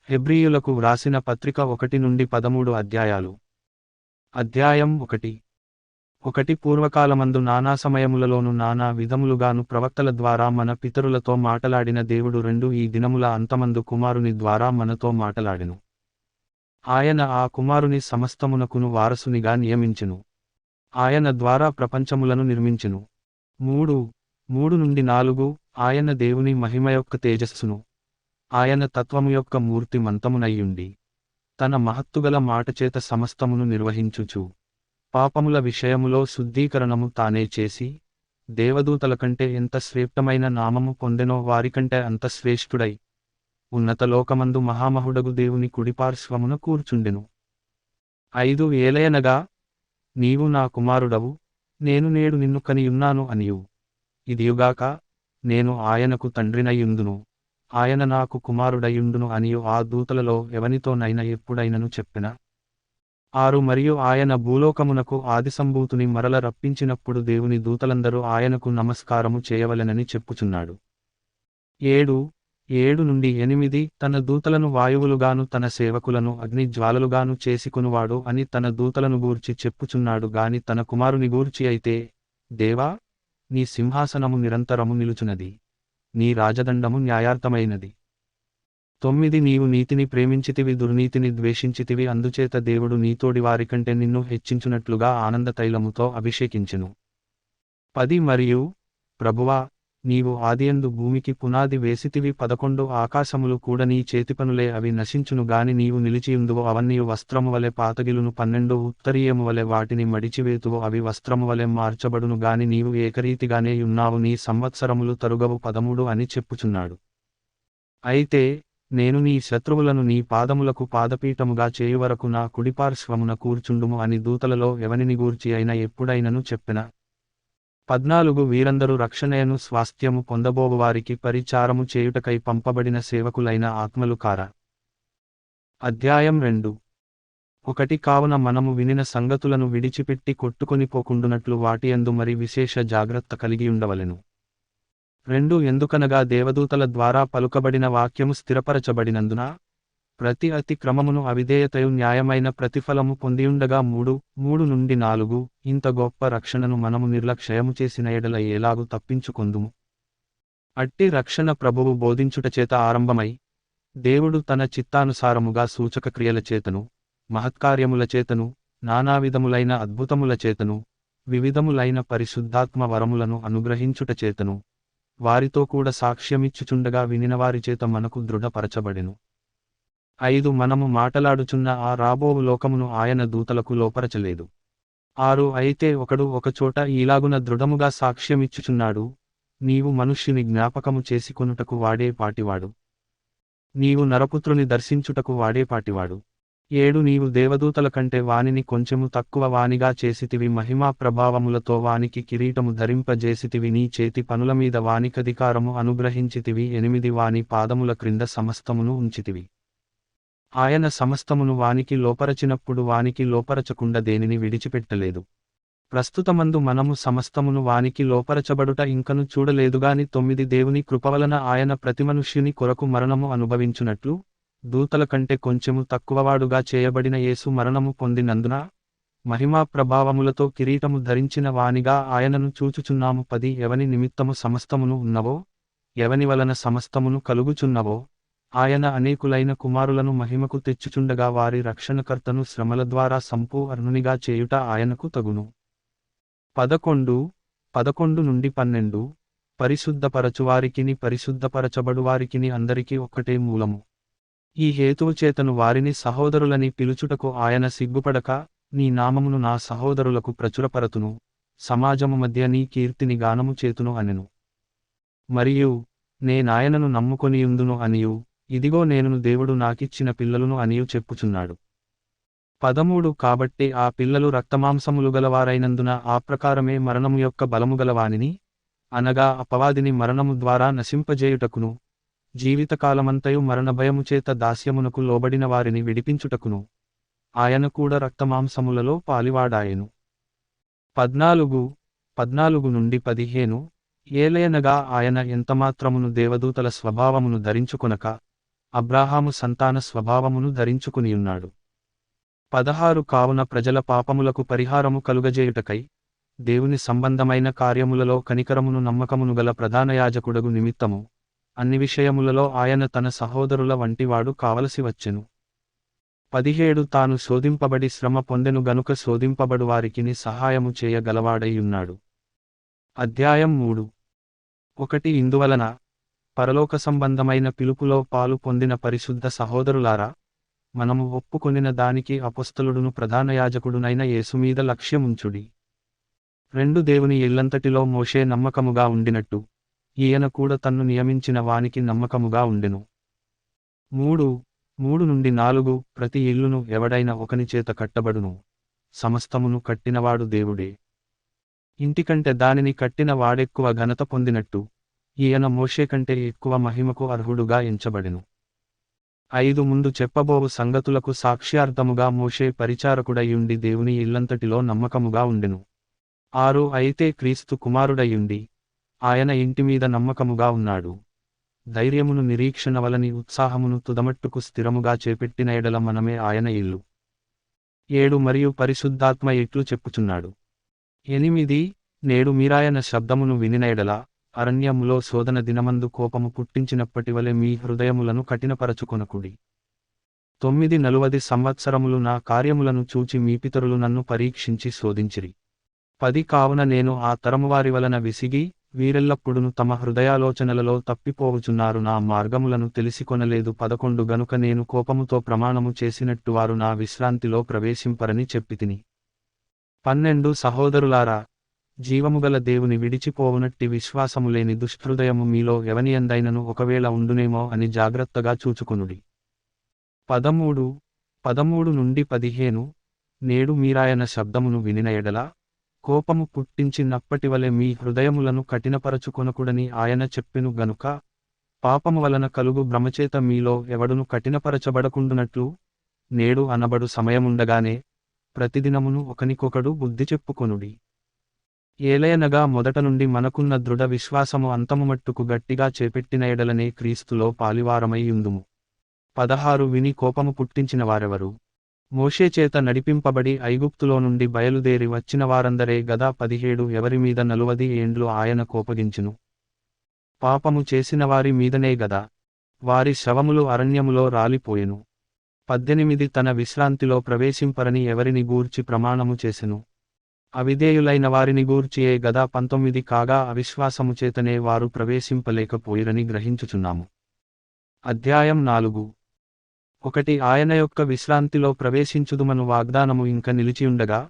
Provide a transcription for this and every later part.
హెబ్రీయులకు వ్రాసిన పత్రిక 1 నుండి 13 అధ్యాయాలు. అధ్యాయం 1. 1 పూర్వకాలమందు నానా సమయములలోను నానా విధములుగాను ప్రవక్తల ద్వారా మన పితరులతో మాటలాడిన దేవుడు 2 ఈ దినముల అంతమందు కుమారుని ద్వారా మనతో మాటలాడెను. ఆయన ఆ కుమారుని సమస్తమునకును వారసునిగా నియమించెను. ఆయన ద్వారా ప్రపంచములను నిర్మించెను. 3 నుండి 4 ఆయన దేవుని మహిమయొక్క తేజస్సును, ఆయన తత్వము యొక్క మూర్తి మంతమునయ్యుండి, తన మహత్తుగల మాటచేత సమస్తమును నిర్వహించుచు, పాపముల విషయములో శుద్ధీకరణము తానే చేసి, దేవదూతల కంటే ఎంత శ్రేష్టమైన నామము పొందెనో వారికంటే అంత శ్రేష్ఠుడై, ఉన్నత లోకమందు మహామహుడగు దేవుని కుడిపార్శ్వమున కూర్చుండెను. 5 ఏలయనగా, నీవు నా కుమారుడవు, నేను నేడు నిన్ను కనియున్నాను అనియు, ఇదియుగాక, నేను ఆయనకు తండ్రినయుందును, ఆయన నాకు కుమారుడయుండును అనియు ఆ దూతలలో ఎవనితోనైనా ఎప్పుడైనను చెప్పెన. 6 మరియు ఆయన భూలోకమునకు ఆదిసంభూతుని మరల రప్పించినప్పుడు దేవుని దూతలందరూ ఆయనకు నమస్కారము చేయవలెనని చెప్పుచున్నాడు. 7 నుండి 8 తన దూతలను వాయువులుగాను తన సేవకులను అగ్ని జ్వాలలుగాను చేసుకొనువాడు అని తన దూతలను గూర్చి చెప్పుచున్నాడు గాని తన కుమారుని గూర్చి అయితే, దేవా, నీ సింహాసనము నిరంతరము నిలుచున్నది, నీ రాజదండము న్యాయార్థమైనది. 9 నీవు నీతిని ప్రేమించితివి దుర్నీతిని ద్వేషించితివి అందుచేత దేవుడు నీతోడి వారికంటే నిన్ను హెచ్చించునట్లుగా ఆనంద తైలముతో అభిషేకించెను. 10 మరియు, ప్రభువా, నీవు ఆదియందు భూమికి పునాది వేసితివి 11 ఆకాశములు కూడా నీ చేతిపనులే అవి నశించును గాని నీవు నిలిచియుందువో అవన్నీయు వస్త్రము వలె పాతగిలును 12 ఉత్తరీయము వలె వాటిని మడిచివేతువో అవి వస్త్రము వలె మార్చబడును గాని నీవు ఏకరీతిగానే యున్నావు నీ సంవత్సరములు తరుగవు 13 అని చెప్పుచున్నాడు. అయితే, నేను నీ శత్రువులను నీ పాదములకు పాదపీఠముగా చేయువరకు నా కుడిపార్శ్వమున కూర్చుండుము అని దూతలలో ఎవనిని గూర్చి అయినా ఎప్పుడైనను చెప్పెన. 14 వీరందరూ రక్షణయను స్వాస్థ్యము పొందబోవువారికి పరిచారము చేయుటకై పంపబడిన సేవకులైన ఆత్మలు కారా. అధ్యాయం 2. 1 కావున మనము వినిన సంగతులను విడిచిపెట్టి కొట్టుకొనిపోకుండునట్లు వాటియందు మరి విశేష జాగ్రత్త కలిగియుండవలెను. 2 ఎందుకనగా దేవదూతల ద్వారా పలుకబడిన వాక్యము స్థిరపరచబడినందున, ప్రతి అతిక్రమమును అవిధేయతయు న్యాయమైన ప్రతిఫలము పొందియుండగా 3 నుండి 4 ఇంత గొప్ప రక్షణను మనము నిర్లక్ష్యము చేసిన ఎడల ఎలాగు తప్పించుకొందుము. అట్టి రక్షణ ప్రభువు బోధించుటచేత ఆరంభమై, దేవుడు తన చిత్తానుసారముగా సూచక క్రియల చేతను, మహత్కార్యముల చేతను, నానావిధములైన అద్భుతముల చేతను, వివిధములైన పరిశుద్ధాత్మ వరములను అనుగ్రహించుట చేతను, వారితో కూడా సాక్ష్యమిచ్చుచుండగా వినినవారి చేత మనకు దృఢపరచబడెను. 5 మనము మాటలాడుచున్న ఆ రాబోవు లోకమును ఆయన దూతలకు లోపరచలేదు. 6 అయితే ఒకడు ఒకచోట ఈలాగున దృఢముగా సాక్ష్యమిచ్చుచున్నాడు, నీవు మనుష్యుని జ్ఞాపకము చేసుకొనుటకు వాడే పాటివాడు, నీవు నరపుత్రుని దర్శించుటకు వాడే పాటివాడు. 7 నీవు దేవదూతల కంటే వానిని కొంచెము తక్కువ వానిగా చేసితివి మహిమా ప్రభావములతో వానికి కిరీటము ధరింపజేసితివి నీ చేతి పనులమీద వానికధికారము అనుగ్రహించితివి 8 వాని పాదముల క్రింద సమస్తమును ఉంచితివి. ఆయన సమస్తమును వానికి లోపరచినప్పుడు వానికి లోపరచకుండా దేనిని విడిచిపెట్టలేదు. ప్రస్తుతమందు మనము సమస్తమును వానికి లోపరచబడుట ఇంకను చూడలేదుగాని 9 దేవుని కృపవలన ఆయన ప్రతి మనుష్యుని కొరకు మరణము అనుభవించునట్లు, దూతల కంటే కొంచెము తక్కువవాడుగా చేయబడిన యేసు మరణము పొందినందున, మహిమా ప్రభావములతో కిరీటము ధరించిన వానిగా ఆయనను చూచుచున్నాము. 10 ఎవని నిమిత్తము సమస్తమును ఉన్నవో, ఎవని వలన సమస్తమును కలుగుచున్నవో, ఆయన అనేకులైన కుమారులను మహిమకు తెచ్చుచుండగా వారి రక్షణకర్తను శ్రమల ద్వారా సంపూర్ణునిగా చేయుట ఆయనకు తగును. 11 నుండి 12 పరిశుద్ధపరచువారికిని పరిశుద్ధపరచబడువారికిని అందరికీ ఒక్కటే మూలము. ఈ హేతువు చేతను వారిని సహోదరులని పిలుచుటకు ఆయన సిగ్గుపడక, నీ నామమును నా సహోదరులకు ప్రచురపరతును, సమాజము మధ్య నీ కీర్తిని గానము చేతును అనెను. మరియు, నేనాయనను నమ్ముకొనియుందును అనియు, ఇదిగో నేనును దేవుడు నాకిచ్చిన పిల్లలును అనియు చెప్పుచున్నాడు. 13 కాబట్టి ఆ పిల్లలు రక్తమాంసములు గలవారైనందున ఆ ప్రకారమే మరణము యొక్క బలము గలవానిని, అనగా అపవాదిని మరణము ద్వారా నశింపజేయుటకును, జీవితకాలమంతయు మరణభయము చేత దాస్యమునకు లోబడిన వారిని విడిపించుటకును, ఆయన కూడా రక్తమాంసములలో పాలివాడాయెను. 14 నుండి 15 ఏలయనగా ఆయన ఎంతమాత్రమును దేవదూతల స్వభావమును ధరించుకొనక, అబ్రాహాము సంతాన స్వభావమును ధరించుకునియున్నాడు. 16 కావున ప్రజల పాపములకు పరిహారము కలుగజేయుటకై దేవుని సంబంధమైన కార్యములలో కనికరమును నమ్మకమును గల ప్రధాన యాజకుడగు నిమిత్తము అన్ని విషయములలో ఆయన తన సహోదరుల వంటివాడు కావలసి వచ్చెను. 17 తాను శోధింపబడి శ్రమ పొందెను గనుక శోధింపబడు వారికిని సహాయము చేయగలవాడై ఉన్నాడు. అధ్యాయం 3. 1 ఇందువలన పరలోక సంబంధమైన పిలుపులో పాలు పొందిన పరిశుద్ధ సహోదరులారా, మనము ఒప్పుకొనిన దానికి అపొస్తలుడును ప్రధాన యాజకుడునైన యేసుమీద లక్ష్యముంచుడి. 2 దేవుని ఇల్లంతటిలో మోషే నమ్మకముగా ఉండినట్టు ఈయన కూడా తన్ను నియమించిన వానికి నమ్మకముగా ఉండెను. 3 నుండి 4 ప్రతి ఇల్లును ఎవడైన ఒకని చేత కట్టబడును, సమస్తమును కట్టినవాడు దేవుడే. ఇంటికంటే దానిని కట్టిన వాడెక్కువ ఘనత పొందినట్టు ఈయన మోషే కంటే ఎక్కువ మహిమకు అర్హుడుగా ఎంచబడెను. 5 ముందు చెప్పబోవు సంగతులకు సాక్ష్యార్థముగా మోషే పరిచారకుడయుండి దేవుని ఇల్లంతటిలో నమ్మకముగా ఉండెను. 6 అయితే క్రీస్తు కుమారుడయుండి ఆయన ఇంటిమీద నమ్మకముగా ఉన్నాడు. ధైర్యమును నిరీక్షణ వలని ఉత్సాహమును తుదమట్టుకు స్థిరముగా చేపెట్టిన ఎడల మనమే ఆయన ఇల్లు. 7 మరియు పరిశుద్ధాత్మ ఇట్లు చెప్పుచున్నాడు. 8 నేడు మీరాయన శబ్దమును వినిన ఎడల అరణ్యములో శోధన దినమందు కోపము పుట్టించినప్పటివలె మీ హృదయములను కఠినపరచుకొనకుడి. 9 40 సంవత్సరములు నా కార్యములను చూచి మీ పితరులు నన్ను పరీక్షించి శోధించిరి. 10 కావున నేను ఆ తరమువారి వలన విసిగి వీరెల్లప్పుడును తమ హృదయాలోచనలలో తప్పిపోవుచున్నారు, నా మార్గములను తెలిసికొనలేదు. 11 గనుక నేను కోపముతో ప్రమాణము చేసినట్టు వారు నా విశ్రాంతిలో ప్రవేశింపరని చెప్పితిని. 12 సహోదరులారా, జీవముగల దేవుని విడిచిపోవునట్టి విశ్వాసము లేని దుష్హృదయము మీలో ఎవనియందైనను ఒకవేళ ఉండునేమో అని జాగ్రత్తగా చూచుకొనుడి. 13 నుండి 15 నేడు మీరాయన శబ్దమును వినిన ఎడల కోపము పుట్టించినప్పటివలె మీ హృదయములను కఠినపరచుకొనకుడని ఆయన చెప్పెను గనుక పాపము వలన కలుగు భ్రమచేత మీలో ఎవడును కఠినపరచబడకుండునట్లు నేడు అనబడు సమయముండగానే ప్రతిదినమును ఒకనికొకడు బుద్ధి చెప్పుకొనుడి. ఏలయనగా మొదట నుండి మనకున్న దృఢ విశ్వాసము అంతముమట్టుకు గట్టిగా చేపెట్టిన ఎడలనే క్రీస్తులో పాలివారమై యుందుము. 16 విని కోపము పుట్టించిన వారెవరు? మోషే చేత నడిపింపబడి ఐగుప్తులో నుండి బయలుదేరి వచ్చిన వారందరే గదా. 17 ఎవరి మీద 40 ఏండ్లు ఆయన కోపగించును? పాపము చేసిన వారి మీదనే గదా. వారి శవములు అరణ్యములో రాలిపోయెను. 18 తన విశ్రాంతిలో ప్రవేశింపరని ఎవరిని గూర్చి ప్రమాణము చేసెను? అవిధేయులైన వారిని గూర్చియే గదా. 19 కాగా అవిశ్వాసము చేతనే వారు ప్రవేశింపలేకపోయిరని గ్రహించుచున్నాము. అధ్యాయం 4. 1 ఆయన యొక్క విశ్రాంతిలో ప్రవేశించుదుమను వాగ్దానము ఇంక నిలిచియుండగా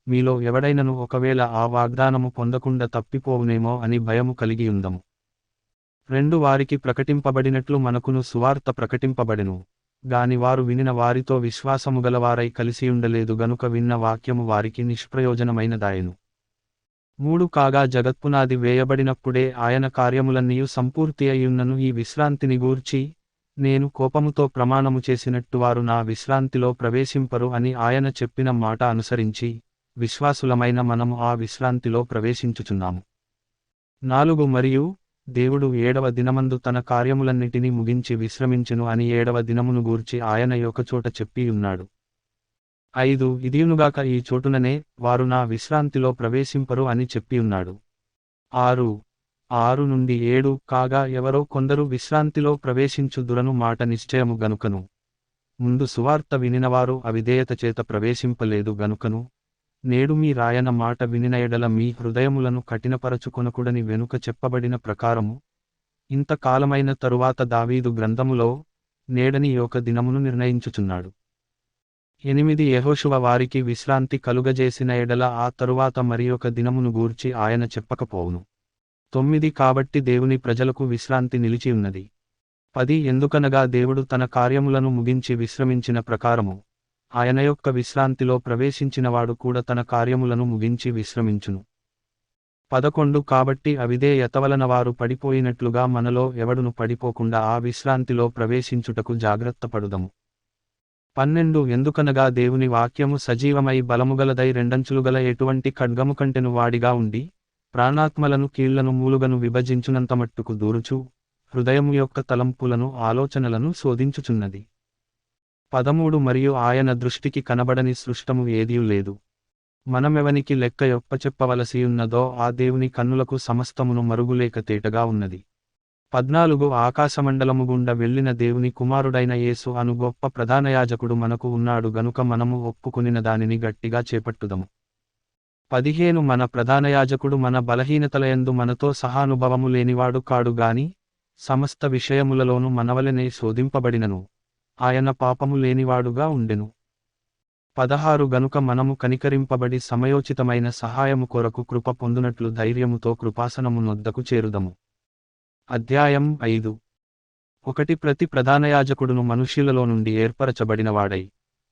మీలో ఎవడైనను ఒకవేళ ఆ వాగ్దానము పొందకుండా తప్పిపోవునేమో అని భయము కలిగియుందము. 2 వారికి ప్రకటింపబడినట్లు మనకును సువార్త ప్రకటింపబడెను గాని వారు వినిన వారితో విశ్వాసము గలవారై కలిసియుండలేదు గనుక విన్న వాక్యము వారికి నిష్ప్రయోజనమైనదాయెను. 3 కాగా జగత్పునాది వేయబడినప్పుడే ఆయన కార్యములన్నీయు సంపూర్తి అయ్యున్నను ఈ విశ్రాంతిని గూర్చి నేను కోపముతో ప్రమాణము చేసినట్టు వారు నా విశ్రాంతిలో ప్రవేశింపరు అని ఆయన చెప్పిన మాట అనుసరించి విశ్వాసులమైన మనము ఆ విశ్రాంతిలో ప్రవేశించుచున్నాము. 4 మరియు దేవుడు 7వ దినమందు తన కార్యములన్నిటినీ ముగించి విశ్రమించెను అని 7వ దినమును గూర్చి ఆయన ఒకచోట చెప్పియున్నాడు. 5 ఇదియునుగాక ఈ చోటుననే వారు నా విశ్రాంతిలో ప్రవేశింపరు అని చెప్పియున్నాడు. 6 నుండి 7 కాగా ఎవరో కొందరు విశ్రాంతిలో ప్రవేశించుదురను మాట నిశ్చయము గనుకను ముందు సువార్త వినినవారు అవిధేయత చేత ప్రవేశింపలేదు గనుకను నేడు మీ రాయన మాట వినిన ఎడల మీ హృదయములను కఠినపరచుకొనకుడని వెనుక చెప్పబడిన ప్రకారము ఇంతకాలమైన తరువాత దావీదు గ్రంథములో నేడని ఒక దినమును నిర్ణయించుచున్నాడు. 8 యెహోషువ వారికి విశ్రాంతి కలుగజేసిన ఎడల ఆ తరువాత మరియొక దినమును గూర్చి ఆయన చెప్పకపోవును. 9 కాబట్టి దేవుని ప్రజలకు విశ్రాంతి నిలిచియున్నది. 10 ఎందుకనగా దేవుడు తన కార్యములను ముగించి విశ్రమించిన ప్రకారము ఆయన యొక్క విశ్రాంతిలో ప్రవేశించినవాడు కూడా తన కార్యములను ముగించి విశ్రమించును. 11 కాబట్టి అవిధేయత వలన వారు పడిపోయినట్లుగా మనలో ఎవడును పడిపోకుండా ఆ విశ్రాంతిలో ప్రవేశించుటకు జాగ్రత్తపడుదము. 12 ఎందుకనగా దేవుని వాక్యము సజీవమై బలముగలదై రెండంచులుగల ఎటువంటి ఖడ్గము కంటెను వాడిగా ఉండి ప్రాణాత్మలను కీళ్లను మూలుగను విభజించునంతమట్టుకు దూరుచు హృదయము యొక్క తలంపులను ఆలోచనలను శోధించుచున్నది. 13 మరియు ఆయన దృష్టికి కనబడని సృష్టము ఏదియూ లేదు. మనమెవనికి లెక్క యొప్పచెప్పవలసియున్నదో ఆ దేవుని కన్నులకు సమస్తమును మరుగులేక తేటగా ఉన్నది. 14 ఆకాశమండలము గుండా వెళ్ళిన దేవుని కుమారుడైన యేసు అను గొప్ప ప్రధానయాజకుడు మనకు ఉన్నాడు గనుక మనము ఒప్పుకొనిన దానిని గట్టిగా చేపట్టుదము. 15 మన ప్రధానయాజకుడు మన బలహీనతలయందు మనతో సహానుభవము లేనివాడు కాడు గాని సమస్త విషయములలోనూ మనవలెనే శోధింపబడినను ఆయన పాపము లేనివాడుగా ఉండెను. 16 గనుక మనము కనికరింపబడి సమయోచితమైన సహాయము కొరకు కృప పొందునట్లు ధైర్యముతో కృపాసనము నొద్దకు చేరుదము. అధ్యాయం 5. ప్రతి ప్రధానయాజకుడును మనుష్యులలో నుండి ఏర్పరచబడినవాడై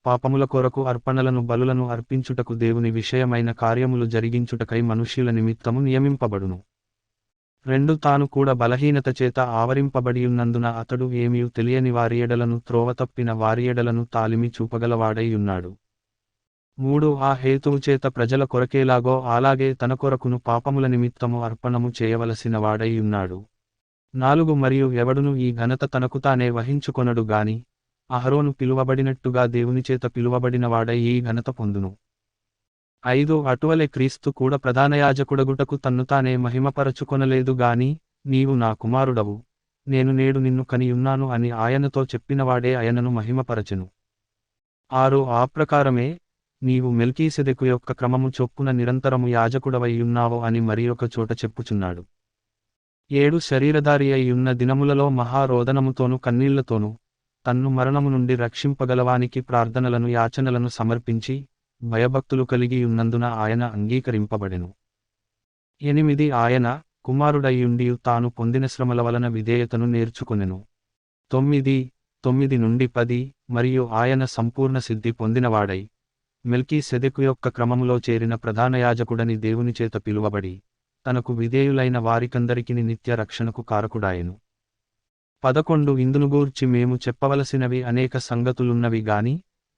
పాపముల కొరకు అర్పణలను బలులను అర్పించుటకు దేవుని విషయమైన కార్యములు జరిగించుటకై మనుష్యుల నిమిత్తము నియమింపబడును. 2 తాను కూడా బలహీనత చేత ఆవరింపబడియున్నందున అతడు ఏమీ తెలియని వారి ఎడలను త్రోవతప్పిన వారి ఎడలను తాలిమి చూపగలవాడై ఉన్నాడు. 3 ఆ హేతువు చేత ప్రజల కొరకేలాగో అలాగే తన కొరకును పాపముల నిమిత్తము అర్పణము చేయవలసిన వాడై ఉన్నాడు. 4 మరియు ఎవడును ఈ ఘనత తనకు తానే వహించుకొనడు గాని అహరోను పిలువబడినట్టుగా దేవునిచేత పిలువబడినవాడై ఈ ఘనత పొందును. 5 అటువలే క్రీస్తు కూడా ప్రధానయాజకుడగుటకు తన్ను తానే మహిమపరచుకొనలేదు గాని నీవు నా కుమారుడవు, నేను నేడు నిన్ను కనియున్నాను అని ఆయనతో చెప్పినవాడే ఆయనను మహిమపరచెను. 6 ఆ ప్రకారమే నీవు మెల్కీసెదెకు యొక్క క్రమము చొప్పున నిరంతరము యాజకుడవై ఉన్నావో అని మరియొక చోట చెప్పుచున్నాడు. 7 శరీరధారి అయ్యున్న దినములలో మహారోదనముతోను కన్నీళ్లతోనూ తన్ను మరణము నుండి రక్షింపగలవానికి ప్రార్థనలను యాచనలను సమర్పించి భయభక్తులు కలిగి ఉన్నందున ఆయన అంగీకరింపబడెను. 8 ఆయన కుమారుడయ్యుండియు తాను పొందిన శ్రమల వలన విధేయతను నేర్చుకొనెను. 9 నుండి 10 మరియు ఆయన సంపూర్ణ సిద్ధి పొందినవాడై మెల్కీసెదెకు యొక్క క్రమములో చేరిన ప్రధానయాజకుడని దేవునిచేత పిలువబడి తనకు విధేయులైన వారికందరికిని నిత్య రక్షణకు కారకుడాయెను. 11 ఇందును గూర్చి మేము చెప్పవలసినవి అనేక సంగతులున్నవి గాని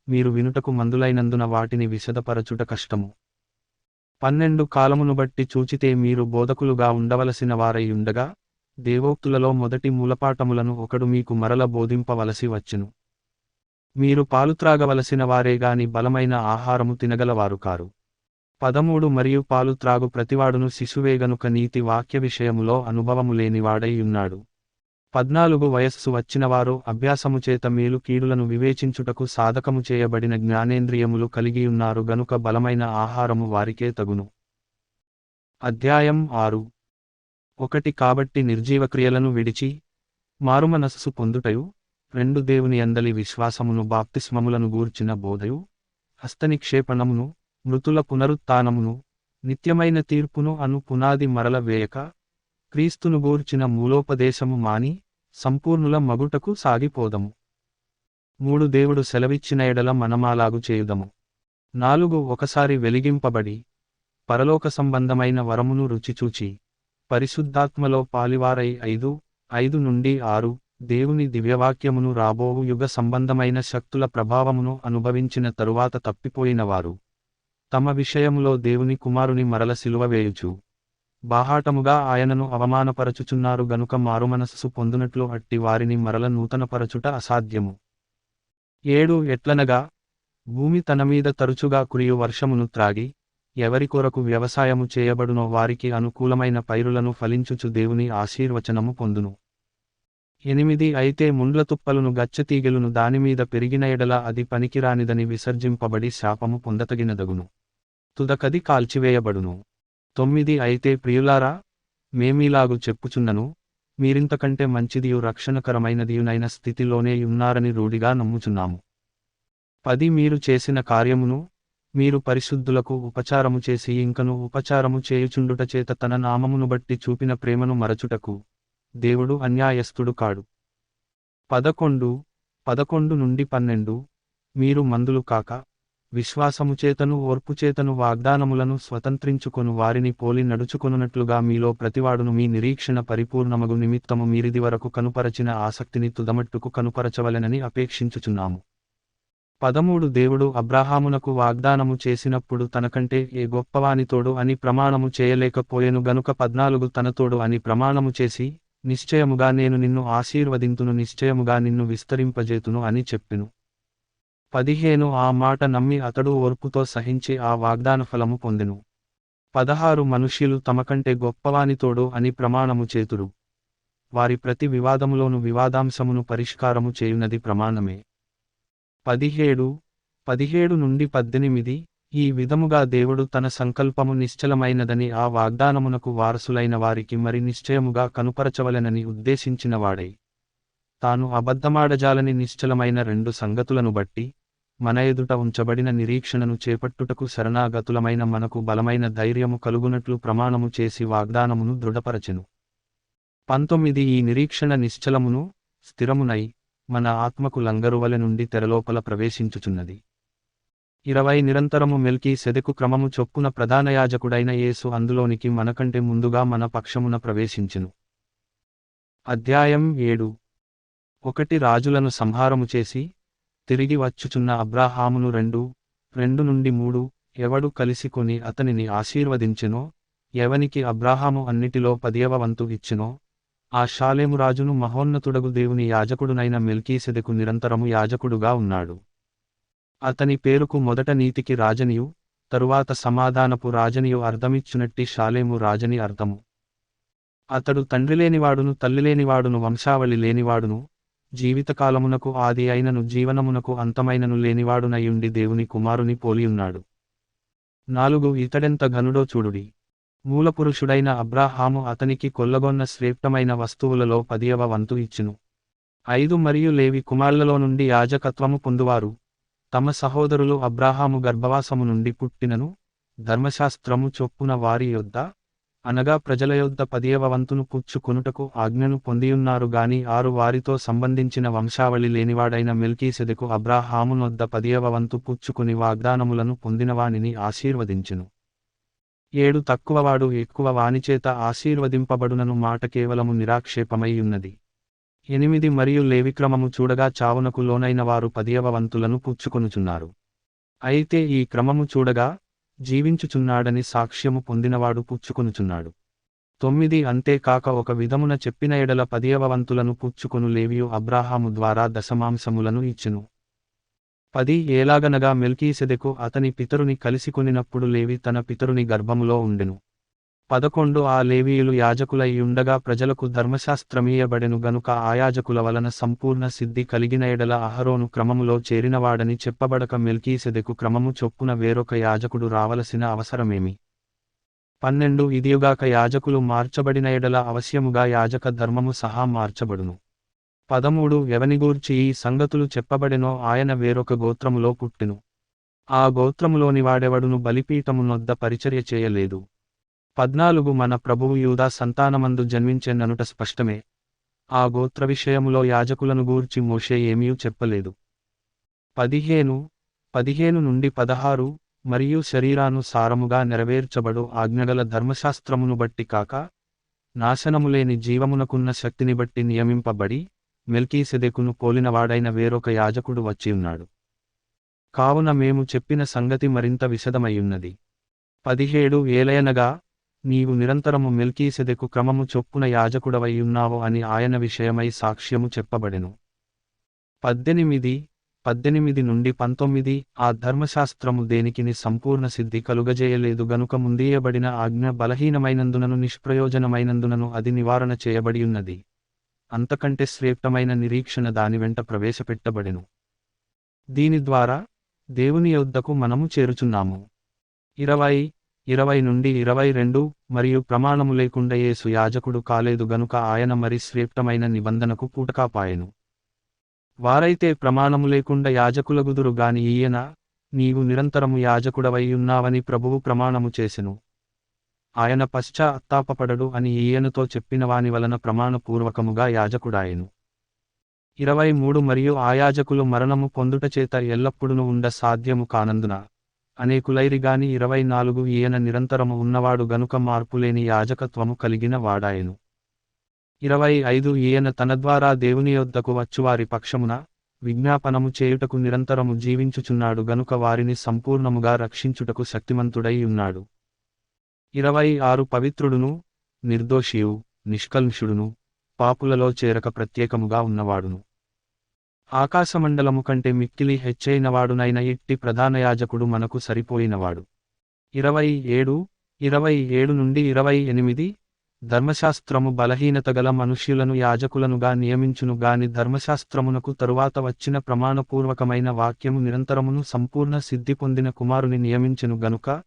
మీరు వినుటకు మందులైనందున వాటిని విశదపరచుట కష్టము. 12 కాలమును బట్టి చూచితే మీరు బోధకులుగా ఉండవలసిన వారై ఉండగా దేవోక్తులలో మొదటి మూలపాఠములను ఒకడు మీకు మరల బోధింపవలసి వచ్చెను. మీరు పాలు త్రాగవలసిన వారేగాని బలమైన ఆహారము తినగలవారు కారు. 13 మరియు పాలు త్రాగు ప్రతివాడును శిశువే గనుక నీతి వాక్య విషయములో అనుభవము లేనివాడై ఉన్నాడు. 14 వయస్సు వచ్చినవారు అభ్యాసము చేత మేలు కీడులను వివేచించుటకు సాధకము చేయబడిన జ్ఞానేంద్రియములు కలిగియున్నారు గనుక బలమైన ఆహారము వారికే తగును. అధ్యాయం 6. కాబట్టి నిర్జీవక్రియలను విడిచి మారుమనస్సు పొందుటయు 2 దేవుని యందలి విశ్వాసమును బాప్తిస్మములను గూర్చిన బోధయు హస్తనిక్షేపణమును మృతుల పునరుత్థానమును నిత్యమైన తీర్పును అను పునాది మరల వేయక క్రీస్తును గూర్చిన మూలోపదేశము మాని సంపూర్ణుల మగుటకు సాగిపోదము. 3 దేవుడు సెలవిచ్చిన ఎడల మనమాలాగు చేయుదము. 4 ఒకసారి వెలిగింపబడి పరలోక సంబంధమైన వరమును రుచిచూచి పరిశుద్ధాత్మలో పాలివారై 5 నుండి 6 దేవుని దివ్యవాక్యమును రాబోవు యుగ సంబంధమైన శక్తుల ప్రభావమును అనుభవించిన తరువాత తప్పిపోయినవారు తమ విషయములో దేవుని కుమారుని మరల సిలువ వేయుచు బాహాటముగా ఆయనను అవమానపరచుచున్నారు గనుక మారుమనస్సు పొందునట్లు అట్టి వారిని మరల నూతనపరచుట అసాధ్యము. 7 ఎట్లనగా భూమి తన మీద తరచుగా కురియు వర్షమును త్రాగి ఎవరి కొరకు వ్యవసాయము చేయబడునో వారికి అనుకూలమైన పైరులను ఫలించుచు దేవుని ఆశీర్వచనము పొందును. 8 అయితే ముండ్లతుప్పలును గచ్చతీగెలును దానిమీద పెరిగిన ఎడల అది పనికిరానిదని విసర్జింపబడి శాపము పొందతగినదగును, తుదకది కాల్చివేయబడును. 9 అయితే ప్రియులారా, మేమీలాగు చెప్పుచున్నను, మీరింతకంటే మంచిదియు రక్షణకరమైనదియునైన స్థితిలోనే ఉన్నారని రూఢిగా నమ్ముచున్నాము. 10 మీరు చేసిన కార్యమును, మీరు పరిశుద్ధులకు ఉపచారము చేసి ఇంకను ఉపచారము చేయుచుండుట చేత తన నామమును బట్టి చూపిన ప్రేమను మరచుటకు దేవుడు అన్యాయస్థుడు కాడు. 11 నుండి 12 మీరు మందులు కాక విశ్వాసముచేతను ఓర్పుచేతను వాగ్దానములను స్వతంత్రించుకొను వారిని పోలి నడుచుకొనున్నట్లుగా మీలో ప్రతివాడును మీ నిరీక్షణ పరిపూర్ణమగు నిమిత్తము మీరిది వరకు కనుపరచిన ఆసక్తిని తుదమట్టుకు కనుపరచవలెనని అపేక్షించుచున్నాము. 13 దేవుడు అబ్రాహామునకు వాగ్దానము చేసినప్పుడు తనకంటే ఏ గొప్పవానితోడు అని ప్రమాణము చేయలేకపోయెను గనుక 14 తనతోడు అని ప్రమాణము చేసి నిశ్చయముగా నేను నిన్ను ఆశీర్వదింతును, నిశ్చయముగా నిన్ను విస్తరింపజేతును అని చెప్పెను. 15 ఆ మాట నమ్మి అతడు ఓర్పుతో సహించి ఆ వాగ్దాన ఫలము పొందెను. 16 మనుష్యులు తమకంటే గొప్పవానితోడు అని ప్రమాణము చేతురు. వారి ప్రతి వివాదములోను వివాదాంశమును పరిష్కారము చేయునది ప్రమాణమే. 17 నుండి 18 ఈ విధముగా దేవుడు తన సంకల్పము నిశ్చలమైనదని ఆ వాగ్దానమునకు వారసులైన వారికి మరి నిశ్చయముగా కనుపరచవలెనని ఉద్దేశించినవాడై తాను అబద్ధమాడజాలని నిశ్చలమైన 2 సంగతులను బట్టి మన ఎదుట ఉంచబడిన నిరీక్షణను చేపట్టుటకు శరణాగతులమైన మనకు బలమైన ధైర్యము కలుగునట్లు ప్రమాణము చేసి వాగ్దానమును దృఢపరచెను. 19 ఈ నిరీక్షణ నిశ్చలమును స్థిరమునై మన ఆత్మకు లంగరువలె నుండి తెరలోపల ప్రవేశించుచున్నది. 20 నిరంతరము మెల్కీసెదెకు క్రమము చొప్పున ప్రధాన యాజకుడైన యేసు అందులోనికి మనకంటే ముందుగా మన పక్షమున ప్రవేశించెను. అధ్యాయం 7 1 రాజులను సంహారము చేసి తిరిగి వచ్చుచున్న అబ్రాహామును 2 నుండి 3 ఎవడు కలిసికొని అతనిని ఆశీర్వదించెనో, ఎవనికి అబ్రాహాము అన్నిటిలో 10వ వంతు ఇచ్చెనో, ఆ షాలేము రాజును మహోన్నతుడగు దేవుని యాజకుడునైన మెల్కీసెదెకు నిరంతరము యాజకుడుగా ఉన్నాడు. అతని పేరుకు మొదట నీతికి రాజనియు తరువాత సమాధానపు రాజనియు అర్థమిచ్చునట్టి షాలేము రాజని అర్థము. అతడు తండ్రిలేనివాడును తల్లిలేనివాడును వంశావళి లేనివాడును జీవితకాలమునకు ఆది అయినను జీవనమునకు అంతమైనను లేనివాడునయుండి దేవుని కుమారుని పోలియున్నాడు. 4 ఇతడెంత ఘనుడో చూడుడి. మూలపురుషుడైన అబ్రాహాము అతనికి కొల్లగొన్న శ్రేష్టమైన వస్తువులలో 10వ వంతు ఇచ్చెను. 5 మరియు లేవి కుమారులలో నుండి యాజకత్వము పొందువారు తమ సహోదరులు అబ్రాహాము గర్భవాసము నుండి పుట్టినను ధర్మశాస్త్రము చొప్పున వారి యొద్ద అనగా ప్రజల యొద్ద 10వ వంతును పుచ్చుకొనుటకు ఆజ్ఞను పొందియున్నారు గాని 6 వారితో సంబంధించిన వంశావళి లేనివాడైన మెల్కీసెదెకు అబ్రాహామునొద్ద 10వ వంతు పుచ్చుకొని వాగ్దానములను పొందినవానిని ఆశీర్వదించెను. 7 తక్కువవాడు ఎక్కువ వానిచేత ఆశీర్వదింపబడునను మాట కేవలము నిరాక్షేపమై ఉన్నది. 8 మరియు లేవిక్రమము చూడగా చావునకు లోనైన వారు 10వ వంతులను పుచ్చుకొనుచున్నారు. అయితే ఈ క్రమము చూడగా జీవించుచున్నాడని సాక్ష్యము పొందినవాడు పుచ్చుకొనుచున్నాడు. 9 అంతేకాక ఒక విధమున చెప్పిన ఎడల 10వ వంతులను పుచ్చుకొను లేవియు అబ్రాహాము ద్వారా దశమాంశములను ఇచ్చెను. 10 ఏలాగనగా మెల్కీసెదెకు అతని పితరుని కలిసికొనినప్పుడు లేవి తన పితరుని గర్భములో ఉండెను. 11 ఆ లేవీయులు యాజకులై ఉండగా ప్రజలకు ధర్మశాస్త్రమీయబడెను గనుక ఆ యాజకుల వలన సంపూర్ణ సిద్ధి కలిగిన ఎడల అహరోను క్రమములో చేరినవాడని చెప్పబడక మెల్కీసెదెకు క్రమము చొప్పున వేరొక యాజకుడు రావలసిన అవసరమేమి? 12 ఇదియుగాక యాజకులు మార్చబడిన ఎడల అవశ్యముగా యాజక ధర్మము సహా మార్చబడును. 13 ఎవనిగూర్చి ఈ సంగతులు చెప్పబడెనో ఆయన వేరొక గోత్రములో పుట్టెను. ఆ గోత్రములోని వాడెవడును బలిపీఠమునొద్ద పరిచర్య చేయలేదు. 14 మన ప్రభువు యూదా సంతానమందు జన్మించెననుట స్పష్టమే. ఆ గోత్ర విషయములో యాజకులను గూర్చి మోషే ఏమీ చెప్పలేదు. 15 నుండి 16 మరియు శరీరానుసారముగా నెరవేర్చబడు ఆజ్ఞగల ధర్మశాస్త్రమును బట్టి కాక నాశనములేని జీవమునకున్న శక్తిని బట్టి నియమింపబడి మెల్కీసెదెకును పోలినవాడైన వేరొక యాజకుడు వచ్చియున్నాడు. కావున మేము చెప్పిన సంగతి మరింత విశదమయ్యున్నది. 17 ఏలయనగా నీవు నిరంతరము మెల్కీసెదెకు క్రమము చొప్పున యాజకుడవయ్యున్నావు అని ఆయన విషయమై సాక్ష్యము చెప్పబడెను. 18 నుండి 19 ఆ ధర్మశాస్త్రము దేనికిని సంపూర్ణ సిద్ధి కలుగజేయలేదు గనుక ముందీయబడిన ఆజ్ఞ బలహీనమైనందునను నిష్ప్రయోజనమైనందునను అది నివారణ చేయబడియున్నది. అంతకంటే శ్రేష్టమైన నిరీక్షణ దాని వెంట ప్రవేశపెట్టబడెను. దీని ద్వారా దేవుని యొద్దకు మనము చేరుచున్నాము. 20 నుండి 22 మరియు ప్రమాణము లేకుండా యేసు యాజకుడు కాలేదు గనుక ఆయన మరి శ్రేష్టమైన నిబంధనకు పూటకాపాయెను. వారైతే ప్రమాణము లేకుండా యాజకులగుదురు గాని ఈయన నీవు నిరంతరము యాజకుడవై ఉన్నావని ప్రభువు ప్రమాణము చేసెను. ఆయన పశ్చాత్తాపపడడు అని ఈయనతో చెప్పినవాని వలన ప్రమాణపూర్వకముగా యాజకుడాయెను. 23 మరియు ఆ యాజకులు మరణము పొందుటచేత ఎల్లప్పుడును ఉండ సాధ్యము కానందున అనేకులైరిగాని 24 ఈయన నిరంతరము ఉన్నవాడు గనుక మార్పులేని యాజకత్వము కలిగిన వాడాయెను. 25 ఈయన తన ద్వారా దేవుని యొద్దకు వచ్చువారి పక్షమున విజ్ఞాపనము చేయుటకు నిరంతరము జీవించుచున్నాడు గనుక వారిని సంపూర్ణముగా రక్షించుటకు శక్తిమంతుడై ఉన్నాడు. 26 పవిత్రుడును నిర్దోషియు నిష్కల్మషుడును పాపులలో చేరక ప్రత్యేకముగా ఉన్నవాడును. ఆకాశమండలము కంటే మిక్కిలి హెచ్చైనవాడునైన ఇట్టి ప్రధాన యాజకుడు మనకు సరిపోయినవాడు. 27 నుండి 28 ధర్మశాస్త్రము బలహీనతగల మనుష్యులను యాజకులనుగా నియమించును గాని ధర్మశాస్త్రమునకు తరువాత వచ్చిన ప్రమాణపూర్వకమైన వాక్యము నిరంతరమును సంపూర్ణ సిద్ధి పొందిన కుమారుని నియమించెను గనుక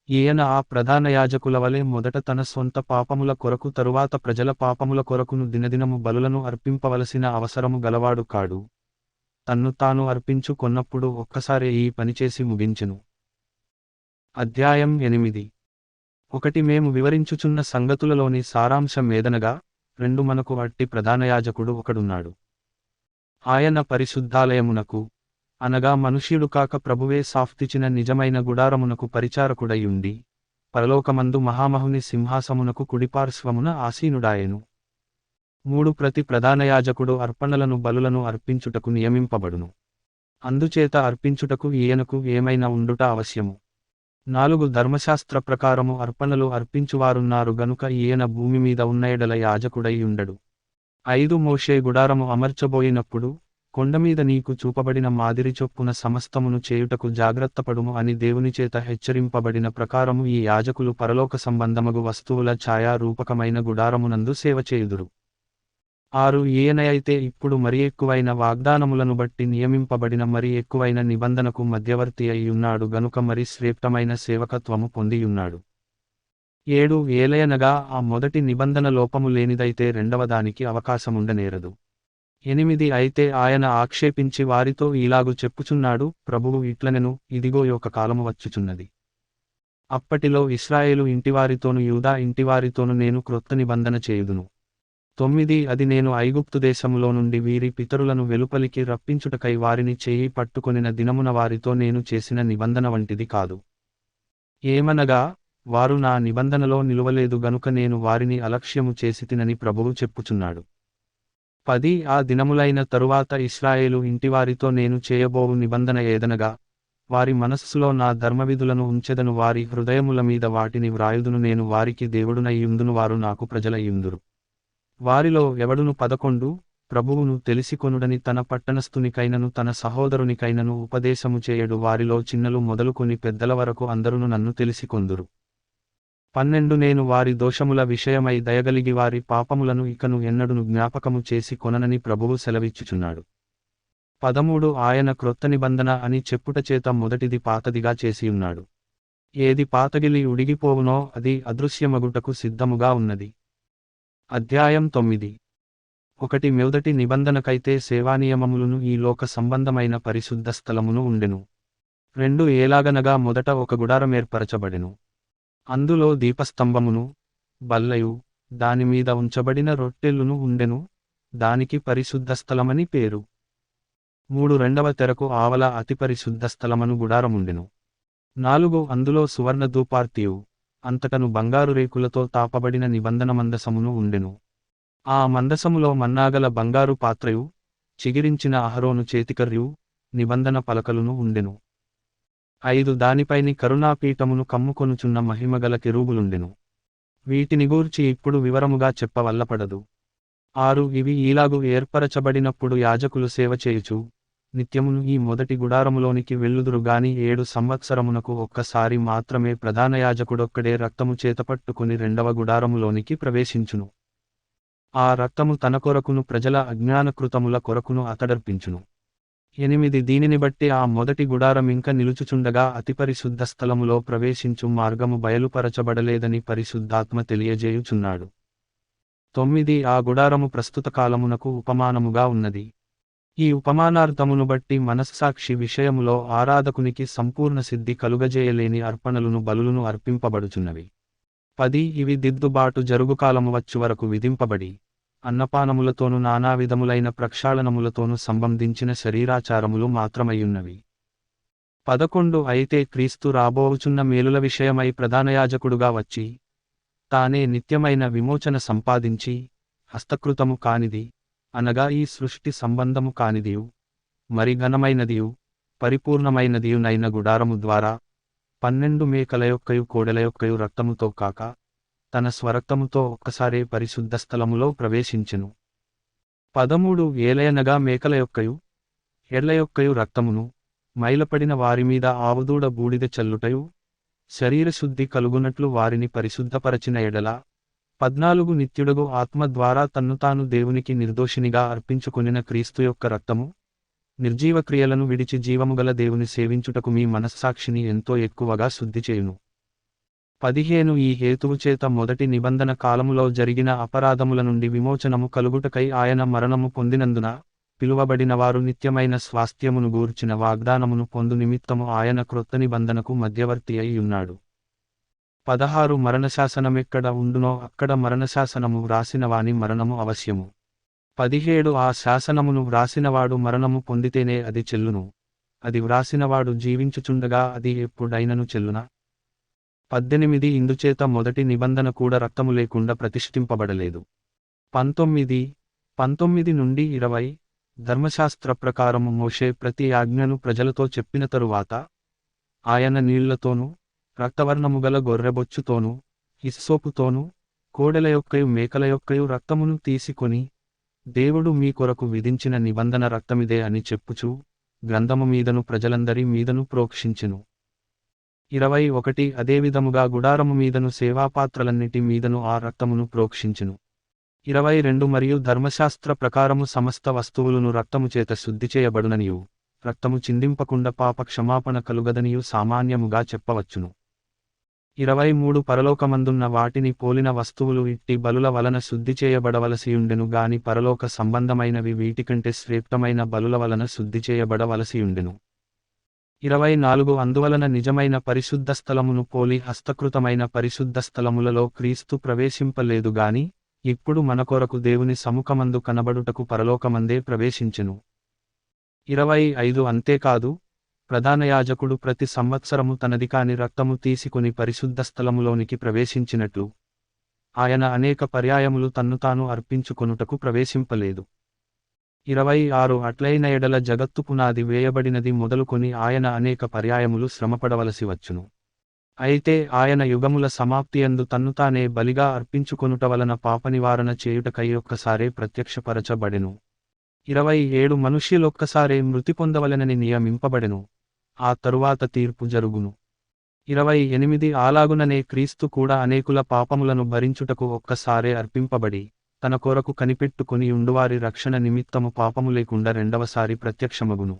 ఈయన ఆ ప్రధాన యాజకుల వలె మొదట తన సొంత పాపముల కొరకు తరువాత ప్రజల పాపముల కొరకును దినదినము బలులను అర్పింపవలసిన అవసరము గలవాడు కాడు. తన్ను తాను అర్పించు కొన్నప్పుడు ఒక్కసారే ఈ పనిచేసి ముగించెను. అధ్యాయం 8. 1 మేము వివరించుచున్న సంగతులలోని సారాంశమేదనగా 2 మనకు అట్టి ప్రధాన యాజకుడు ఒకడున్నాడు. ఆయన పరిశుద్ధాలయమునకు అనగా మనుష్యుడు కాక ప్రభువే సాఫ్తిచిన నిజమైన గుడారమునకు పరిచారకుడయుండి పరలోకమందు మహామహుని సింహాసమునకు కుడిపార్శ్వమున ఆసీనుడాయెను. 3 ప్రతి ప్రధాన యాజకుడు అర్పణలను బలులను అర్పించుటకు నియమింపబడును. అందుచేత అర్పించుటకు ఈయనకు ఏమైనా ఉండుట అవశ్యము. 4 ధర్మశాస్త్ర ప్రకారము అర్పణలు అర్పించువారున్నారు గనుక ఈయన భూమి మీద ఉన్న ఎడల యాజకుడై ఉండడు. 5 మోషే గుడారము అమర్చబోయినప్పుడు కొండమీద నీకు చూపబడిన మాదిరి చొప్పున సమస్తమును చేయుటకు జాగ్రత్తపడుము అని దేవునిచేత హెచ్చరింపబడిన ప్రకారము ఈ యాజకులు పరలోక సంబంధమగు వస్తువుల ఛాయారూపకమైన గుడారమునందు సేవ చేయుదురు. 6 ఈయన అయితే ఇప్పుడు మరి ఎక్కువైన వాగ్దానములను బట్టి నియమింపబడిన మరి ఎక్కువైన నిబంధనకు మధ్యవర్తి అయి ఉన్నాడు గనుక మరి శ్రేష్టమైన సేవకత్వము పొందియున్నాడు. 7 ఏలయనగా ఆ మొదటి నిబంధన లోపము లేనిదైతే రెండవదానికి అవకాశముండనేరదు. 8 అయితే ఆయన ఆక్షేపించి వారితో ఇలాగు చెప్పుచున్నాడు, ప్రభువు ఇట్లనెను, ఇదిగో ఒక కాలము వచ్చుచున్నది. అప్పటిలో ఇశ్రాయేలు ఇంటివారితోను యూదా ఇంటివారితోను నేను క్రొత్త నిబంధన చేయుదును. 9 అది నేను ఐగుప్తు దేశములో నుండి వీరి పితరులను వెలుపలికి రప్పించుటకై వారిని చేయి పట్టుకొనిన దినమున వారితో నేను చేసిన నిబంధన వంటిది కాదు. ఏమనగా వారు నా నిబంధనలో నిలువలేదు గనుక నేను వారిని అలక్ష్యము చేసితినని ప్రభువు చెప్పుచున్నాడు. 10 ఆ దినములైన తరువాత ఇశ్రాయేలు ఇంటివారితో నేను చేయబోవు నిబంధన ఏదనగా వారి మనస్సులో నా ధర్మవిధులను ఉంచెదను వారి హృదయముల మీద వాటిని వ్రాయుదును నేను వారికి దేవుడునయ్యుందును వారు నాకు ప్రజలయ్యుందురు. వారిలో ఎవడును 11 ప్రభువును తెలిసికొనుడని తన పట్టణస్థునికైనను తన సహోదరునికైనను ఉపదేశము చేయడు వారిలో చిన్నలు మొదలుకొని పెద్దల వరకు అందరును నన్ను తెలిసికొందురు. 12 నేను వారి దోషముల విషయమై దయగలిగి వారి పాపములను ఇకను ఎన్నడును జ్ఞాపకము చేసి కొననని ప్రభువు సెలవిచ్చుచున్నాడు. 13 ఆయన క్రొత్త నిబంధన అని చెప్పుటచేత మొదటిది పాతదిగా చేసియున్నాడు. ఏది పాతగిలి ఉడిగిపోవునో అది అదృశ్యమగుటకు సిద్ధముగా ఉన్నది. అధ్యాయం 9. 1 మొదటి నిబంధనకైతే సేవానియమములను ఈ లోక సంబంధమైన పరిశుద్ధ స్థలమును ఉండెను. 2 ఏలాగనగా మొదట ఒక గుడారమేర్పరచబడెను. అందులో దీపస్తంభమును బల్లయు దానిమీద ఉంచబడిన రొట్టెలును ఉండెను, దానికి పరిశుద్ధ స్థలమని పేరు. 3 రెండవ తెరకు ఆవల అతి పరిశుద్ధ స్థలమను గుడారముండెను. 4 అందులో సువర్ణ ధూపార్తియు అంతటను బంగారు రేకులతో తాపబడిన నిబంధన మందసమును ఉండెను. ఆ మందసములో మన్నాగల బంగారు పాత్రయు చిగిరించిన అహరోను చేతికర్యు నిబంధన పలకలును ఉండెను. 5 దానిపైని కరుణాపీఠమును కమ్ముకొనుచున్న మహిమగల కెరూబులుండెను. వీటిని గూర్చి ఇప్పుడు వివరముగా చెప్పవల్లపడదు. 6 ఇవి ఈలాగు ఏర్పరచబడినప్పుడు యాజకులు సేవ చేయుచు నిత్యమును ఈ మొదటి గుడారములోనికి వెళ్ళుదురు గాని 7 సంవత్సరమునకు ఒక్కసారి మాత్రమే ప్రధాన యాజకుడొక్కడే రక్తము చేతపట్టుకుని రెండవ గుడారములోనికి ప్రవేశించును. ఆ రక్తము తన కొరకును ప్రజల అజ్ఞానకృతముల కొరకును అతడర్పించును. 8 దీనిని బట్టి ఆ మొదటి గుడారం ఇంక నిలుచుచుండగా అతి పరిశుద్ధ స్థలములో ప్రవేశించు మార్గము బయలుపరచబడలేదని పరిశుద్ధాత్మ తెలియజేయుచున్నాడు. 9 ఆ గుడారము ప్రస్తుత కాలమునకు ఉపమానముగా ఉన్నది. ఈ ఉపమానార్థమును బట్టి మనస్సాక్షి విషయములో ఆరాధకునికి సంపూర్ణ సిద్ధి కలుగజేయలేని అర్పణలును బలులను అర్పింపబడుచున్నవి. 10 ఇవి దిద్దుబాటు జరుగుకాలము వచ్చు వరకు విధింపబడి అన్నపానములతోను నానా విధములైన ప్రక్షాళనములతోను సంబంధించిన శరీరాచారములు మాత్రమయ్యున్నవి. 11 అయితే క్రీస్తు రాబోవుచున్న మేలుల విషయమై ప్రధానయాజకుడుగా వచ్చి తానే నిత్యమైన విమోచన సంపాదించి హస్తకృతము కానిది అనగా ఈ సృష్టి సంబంధము కానిదియు మరి ఘనమైనదియు పరిపూర్ణమైనదియునైన గుడారము ద్వారా 12 మేకల యొక్కయు కోడెల యొక్కయు రక్తముతో కాక తన స్వరక్తముతో ఒక్కసారే పరిశుద్ధ స్థలములో ప్రవేశించెను. 13 ఏలయనగా మేకల యొక్కయు ఎడ్ల యొక్కయు రక్తమును మైలపడిన వారిమీద ఆవుదూడ బూడిద చల్లుటయు శరీరశుద్ధి కలుగునట్లు వారిని పరిశుద్ధపరచిన ఎడల 14 నిత్యుడగు ఆత్మ ద్వారా తన్ను తాను దేవునికి నిర్దోషినిగా అర్పించుకొనిన క్రీస్తు యొక్క రక్తము నిర్జీవ క్రియలను విడిచి జీవముగల దేవుని సేవించుటకు మీ మనస్సాక్షిని ఎంతో ఎక్కువగా శుద్ధి చేయును. 15 ఈ హేతువు చేత మొదటి నిబంధన కాలములో జరిగిన అపరాధముల నుండి విమోచనము కలుగుటకై ఆయన మరణము పొందినందున పిలువబడినవారు నిత్యమైన స్వాస్థ్యమును గూర్చిన వాగ్దానమును పొందు నిమిత్తము ఆయన క్రొత్త నిబంధనకు మధ్యవర్తి అయి ఉన్నాడు. 16 మరణశాసనమెక్కడ ఉండునో అక్కడ మరణశాసనము వ్రాసినవాని మరణము అవశ్యము. 17 ఆ శాసనమును వ్రాసినవాడు మరణము పొందితేనే అది చెల్లును. అది వ్రాసినవాడు జీవించుచుండగా అది ఎప్పుడైనను చెల్లునా? 18 ఇందుచేత మొదటి నిబంధన కూడా రక్తము లేకుండా ప్రతిష్ఠింపబడలేదు. 19 నుండి 20 ధర్మశాస్త్ర ప్రకారము మోషే ప్రతి ఆజ్ఞను ప్రజలతో చెప్పిన తరువాత ఆయన నీళ్లతోనూ రక్తవర్ణముగల గొర్రెబొచ్చుతోనూ హిస్సోపుతోనూ కోడెల యొక్కయు మేకల యొక్కయు రక్తమును తీసుకొని దేవుడు మీ కొరకు విధించిన నిబంధన రక్తమిదే అని చెప్పుచూ గ్రంథము మీదను ప్రజలందరి మీదను ప్రోక్షించెను. 21 అదేవిధముగా గుడారము మీదను సేవాపాత్రలన్నిటి మీదను ఆ రక్తమును ప్రోక్షించెను. 22 మరియు ధర్మశాస్త్ర ప్రకారము సమస్త వస్తువులను రక్తము చేత శుద్ధి చేయబడుననియు రక్తము చిందింపకుండా పాప క్షమాపణ కలుగదనియు సామాన్యముగా చెప్పవచ్చును. 23 పరలోకమందున్న వాటిని పోలిన వస్తువులు ఇట్టి బలుల వలన శుద్ధి చేయబడవలసియుండెను గాని పరలోక సంబంధమైనవి వీటికంటే శ్రేష్టమైన బలుల వలన శుద్ధి చేయబడవలసియుండెను. 24 అందువలన నిజమైన పరిశుద్ధ స్థలమును పోలి హస్తకృతమైన పరిశుద్ధ స్థలములలో క్రీస్తు ప్రవేశింపలేదు గాని ఇప్పుడు మన కొరకు దేవుని సముఖమందు కనబడుటకు పరలోకమందే ప్రవేశించెను. 25 అంతేకాదు ప్రధాన యాజకుడు ప్రతి సంవత్సరము తనది కాని రక్తము తీసుకొని పరిశుద్ధ స్థలములోనికి ప్రవేశించినట్లు ఆయన అనేక పర్యాయములు తన్ను తాను అర్పించుకొనుటకు ప్రవేశింపలేదు. 26 అట్లైన ఎడల జగత్తు పునాది వేయబడినది మొదలుకొని ఆయన అనేక పర్యాయములు శ్రమపడవలసి వచ్చును. అయితే ఆయన యుగముల సమాప్తియందు తన్ను తానే బలిగా అర్పించుకొనుట వలన పాపనివారణ చేయుటకై ఒక్కసారే ప్రత్యక్షపరచబడెను. 27 మనుష్యులొక్కసారే మృతి పొందవలెనని నియమింపబడెను. ఆ తరువాత తీర్పు జరుగును. 28 అలాగుననే క్రీస్తు కూడా అనేకుల పాపములను భరించుటకు ఒక్కసారే అర్పింపబడి తన కొరకు కనిపెట్టుకొని ఉండువారి రక్షణ నిమిత్తము పాపము లేకుండా రెండవసారి ప్రత్యక్షమగును.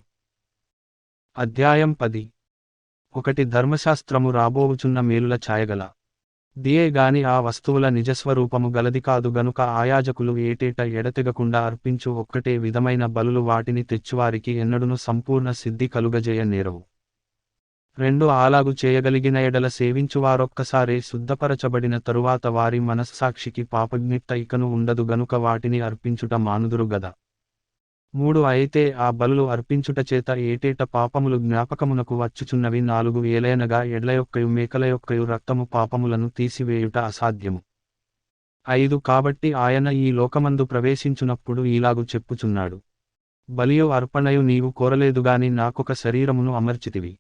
అధ్యాయం 10 1 ధర్మశాస్త్రము రాబోవుచున్న మేలుల ఛాయగల దియే గాని ఆ వస్తువుల నిజస్వరూపము గలది కాదు గనుక ఆయాజకులు ఏటేటా ఎడతెగకుండా అర్పించు ఒక్కటే విధమైన బలులు వాటిని తెచ్చువారికి ఎన్నడును సంపూర్ణ సిద్ధి కలుగజేయ నేరవు. 2 అలాగు చేయగలిగిన ఎడల సేవించువారొక్కసారే శుద్ధపరచబడిన తరువాత వారి మనస్సాక్షికి పాపజ్ఞిట్ట ఇకను ఉండదు గనుక వాటిని అర్పించుట మానుదురు గదా. 3 అయితే ఆ బలులు అర్పించుట చేత ఏటేట పాపములు జ్ఞాపకమునకు వచ్చుచున్నవి. 4 ఏలయనగా ఎడ్ల యొక్కయు మేకల యొక్కయు రక్తము పాపములను తీసివేయుట అసాధ్యము. 5 కాబట్టి ఆయన ఈ లోకమందు ప్రవేశించునప్పుడు ఈలాగు చెప్పుచున్నాడు. బలియు అర్పణయు నీవు కోరలేదుగాని నాకొక శరీరమును అమర్చితివి.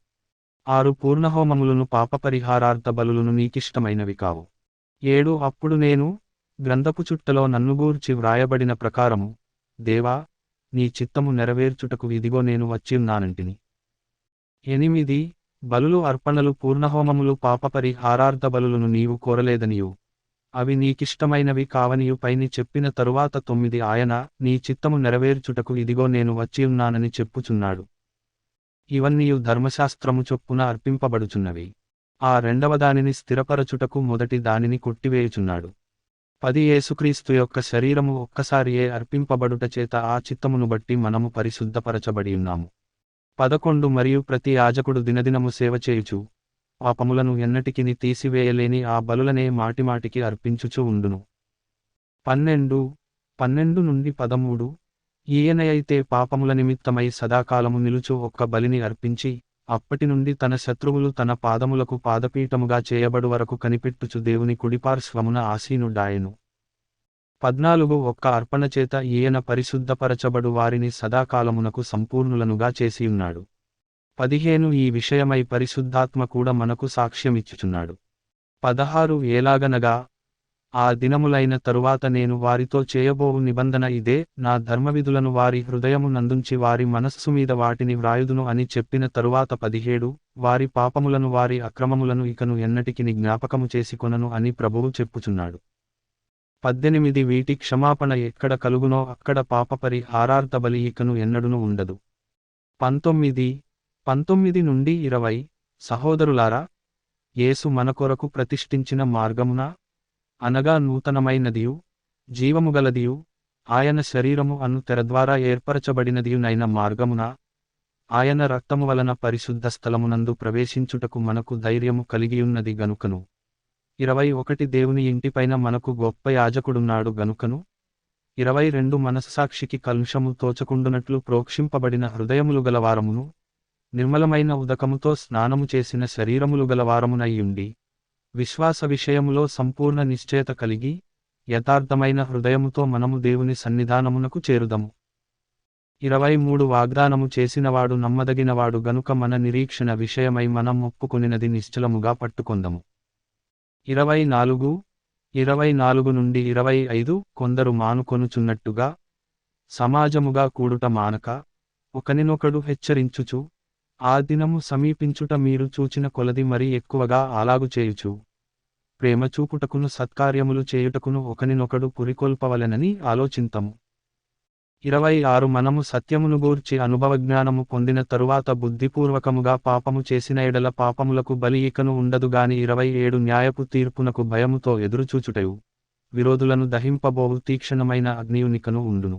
6 పూర్ణహోమములను పాపపరిహారార్థ బలులను నీకిష్టమైనవి కావు. 7 అప్పుడు నేను గ్రంథపు చుట్టలో నన్నుగూర్చి వ్రాయబడిన ప్రకారము దేవా నీ చిత్తము నెరవేర్చుటకు ఇదిగో నేను వచ్చియున్నానంటిని. 8 బలులు అర్పణలు పూర్ణహోమములు పాపపరిహారార్థ బలులను నీవు కోరలేదనియు అవి నీకిష్టమైనవి కావనియు పైని చెప్పిన తరువాత 9 ఆయన నీ చిత్తము నెరవేర్చుటకు ఇదిగో నేను వచ్చియున్నానని చెప్పుచున్నాడు. ఇవన్నీయు ధర్మశాస్త్రము చొప్పున అర్పింపబడుచున్నవి. ఆ రెండవ దానిని స్థిరపరచుటకు మొదటి దానిని కొట్టివేయుచున్నాడు. 10 యేసుక్రీస్తు యొక్క శరీరము ఒక్కసారియే అర్పింపబడుట చేత ఆ చిత్తమును బట్టి మనము పరిశుద్ధపరచబడి ఉన్నాము. 11 మరియు ప్రతి యాజకుడు దినదినము సేవ చేయుచు పాపములను ఎన్నటికిని తీసివేయలేని ఆ బలులనే మాటిమాటికి అర్పించుచు ఉండును. 12 నుండి 13 ఈయనయైతే పాపముల నిమిత్తమై సదాకాలము నిలుచు ఒక్క బలిని అర్పించి అప్పటి నుండి తన శత్రువులు తన పాదములకు పాదపీఠముగా చేయబడు వరకు కనిపెట్టుచు దేవుని కుడిపార్శ్వమున ఆసీనుడాయెను. 14 ఒక్క అర్పణ చేత ఈయన పరిశుద్ధపరచబడు వారిని సదాకాలమునకు సంపూర్ణులనుగా చేసియున్నాడు. 15 ఈ విషయమై పరిశుద్ధాత్మ కూడా మనకు సాక్ష్యమిచ్చుచున్నాడు. 16 ఏలాగనగా ఆ దినములైన తరువాత నేను వారితో చేయబోవు నిబంధన ఇదే, నా ధర్మవిధులను వారి హృదయము నందుంచి వారి మనస్సు మీద వాటిని వ్రాయుదును అని చెప్పిన తరువాత 17 వారి పాపములను వారి అక్రమములను ఇకను ఎన్నటికిని జ్ఞాపకము చేసుకొనను అని ప్రభువు చెప్పుచున్నాడు. 18 వీటి క్షమాపణ ఎక్కడ కలుగునో అక్కడ పాపపరిహారార్థ బలి ఇకను ఎన్నడును ఉండదు. 19 నుండి 20 సహోదరులారా, యేసు మన కొరకు ప్రతిష్ఠించిన మార్గమున, అనగా నూతనమైనదియు, జీవముగలదియు, ఆయన శరీరము అను తెర ద్వారా ఏర్పరచబడినదియునైన మార్గమున, ఆయన రక్తము వలన పరిశుద్ధ స్థలమునందు ప్రవేశించుటకు మనకు ధైర్యము కలిగియున్నది గనుకను. 21 దేవుని ఇంటిపైన మనకు గొప్ప యాజకుడున్నాడు గనుకను. 22 మనస్సాక్షికి కల్మషము తోచకుండునట్లు ప్రోక్షింపబడిన హృదయములు గలవారమును, నిర్మలమైన ఉదకముతో స్నానము చేసిన శరీరములు గలవారమునయ్యుండి, విశ్వాస విషయములో సంపూర్ణ నిశ్చయత కలిగి, యథార్థమైన హృదయముతో మనము దేవుని సన్నిధానమునకు చేరుదము. 23 వాగ్దానము చేసినవాడు నమ్మదగినవాడు గనుక మన నిరీక్షణ విషయమై మనం ఒప్పుకొనినది నిశ్చలముగా పట్టుకొందము. 24 నుండి 25 కొందరు మానుకొనుచున్నట్టుగా, సమాజముగా కూడుట మానక, ఒకనినొకడు హెచ్చరించుచు, ఆ దినము సమీపించుట మీరు చూచిన కొలది మరి ఎక్కువగా అలాగు చేయుచు, ప్రేమ చూపుటకును సత్కార్యములు చేయుటకును ఒకనినొకడు పురికొల్పవలెనని ఆలోచింతము. 26 మనము సత్యమును గూర్చి అనుభవజ్ఞానము పొందిన తరువాత బుద్ధిపూర్వకముగా పాపము చేసిన ఎడల పాపములకు బలి ఇకను ఉండదుగాని 27 న్యాయపు తీర్పునకు భయముతో ఎదురుచూచుటయు, విరోధులను దహింపబోవు తీక్షణమైన అగ్నియునికను ఉండును.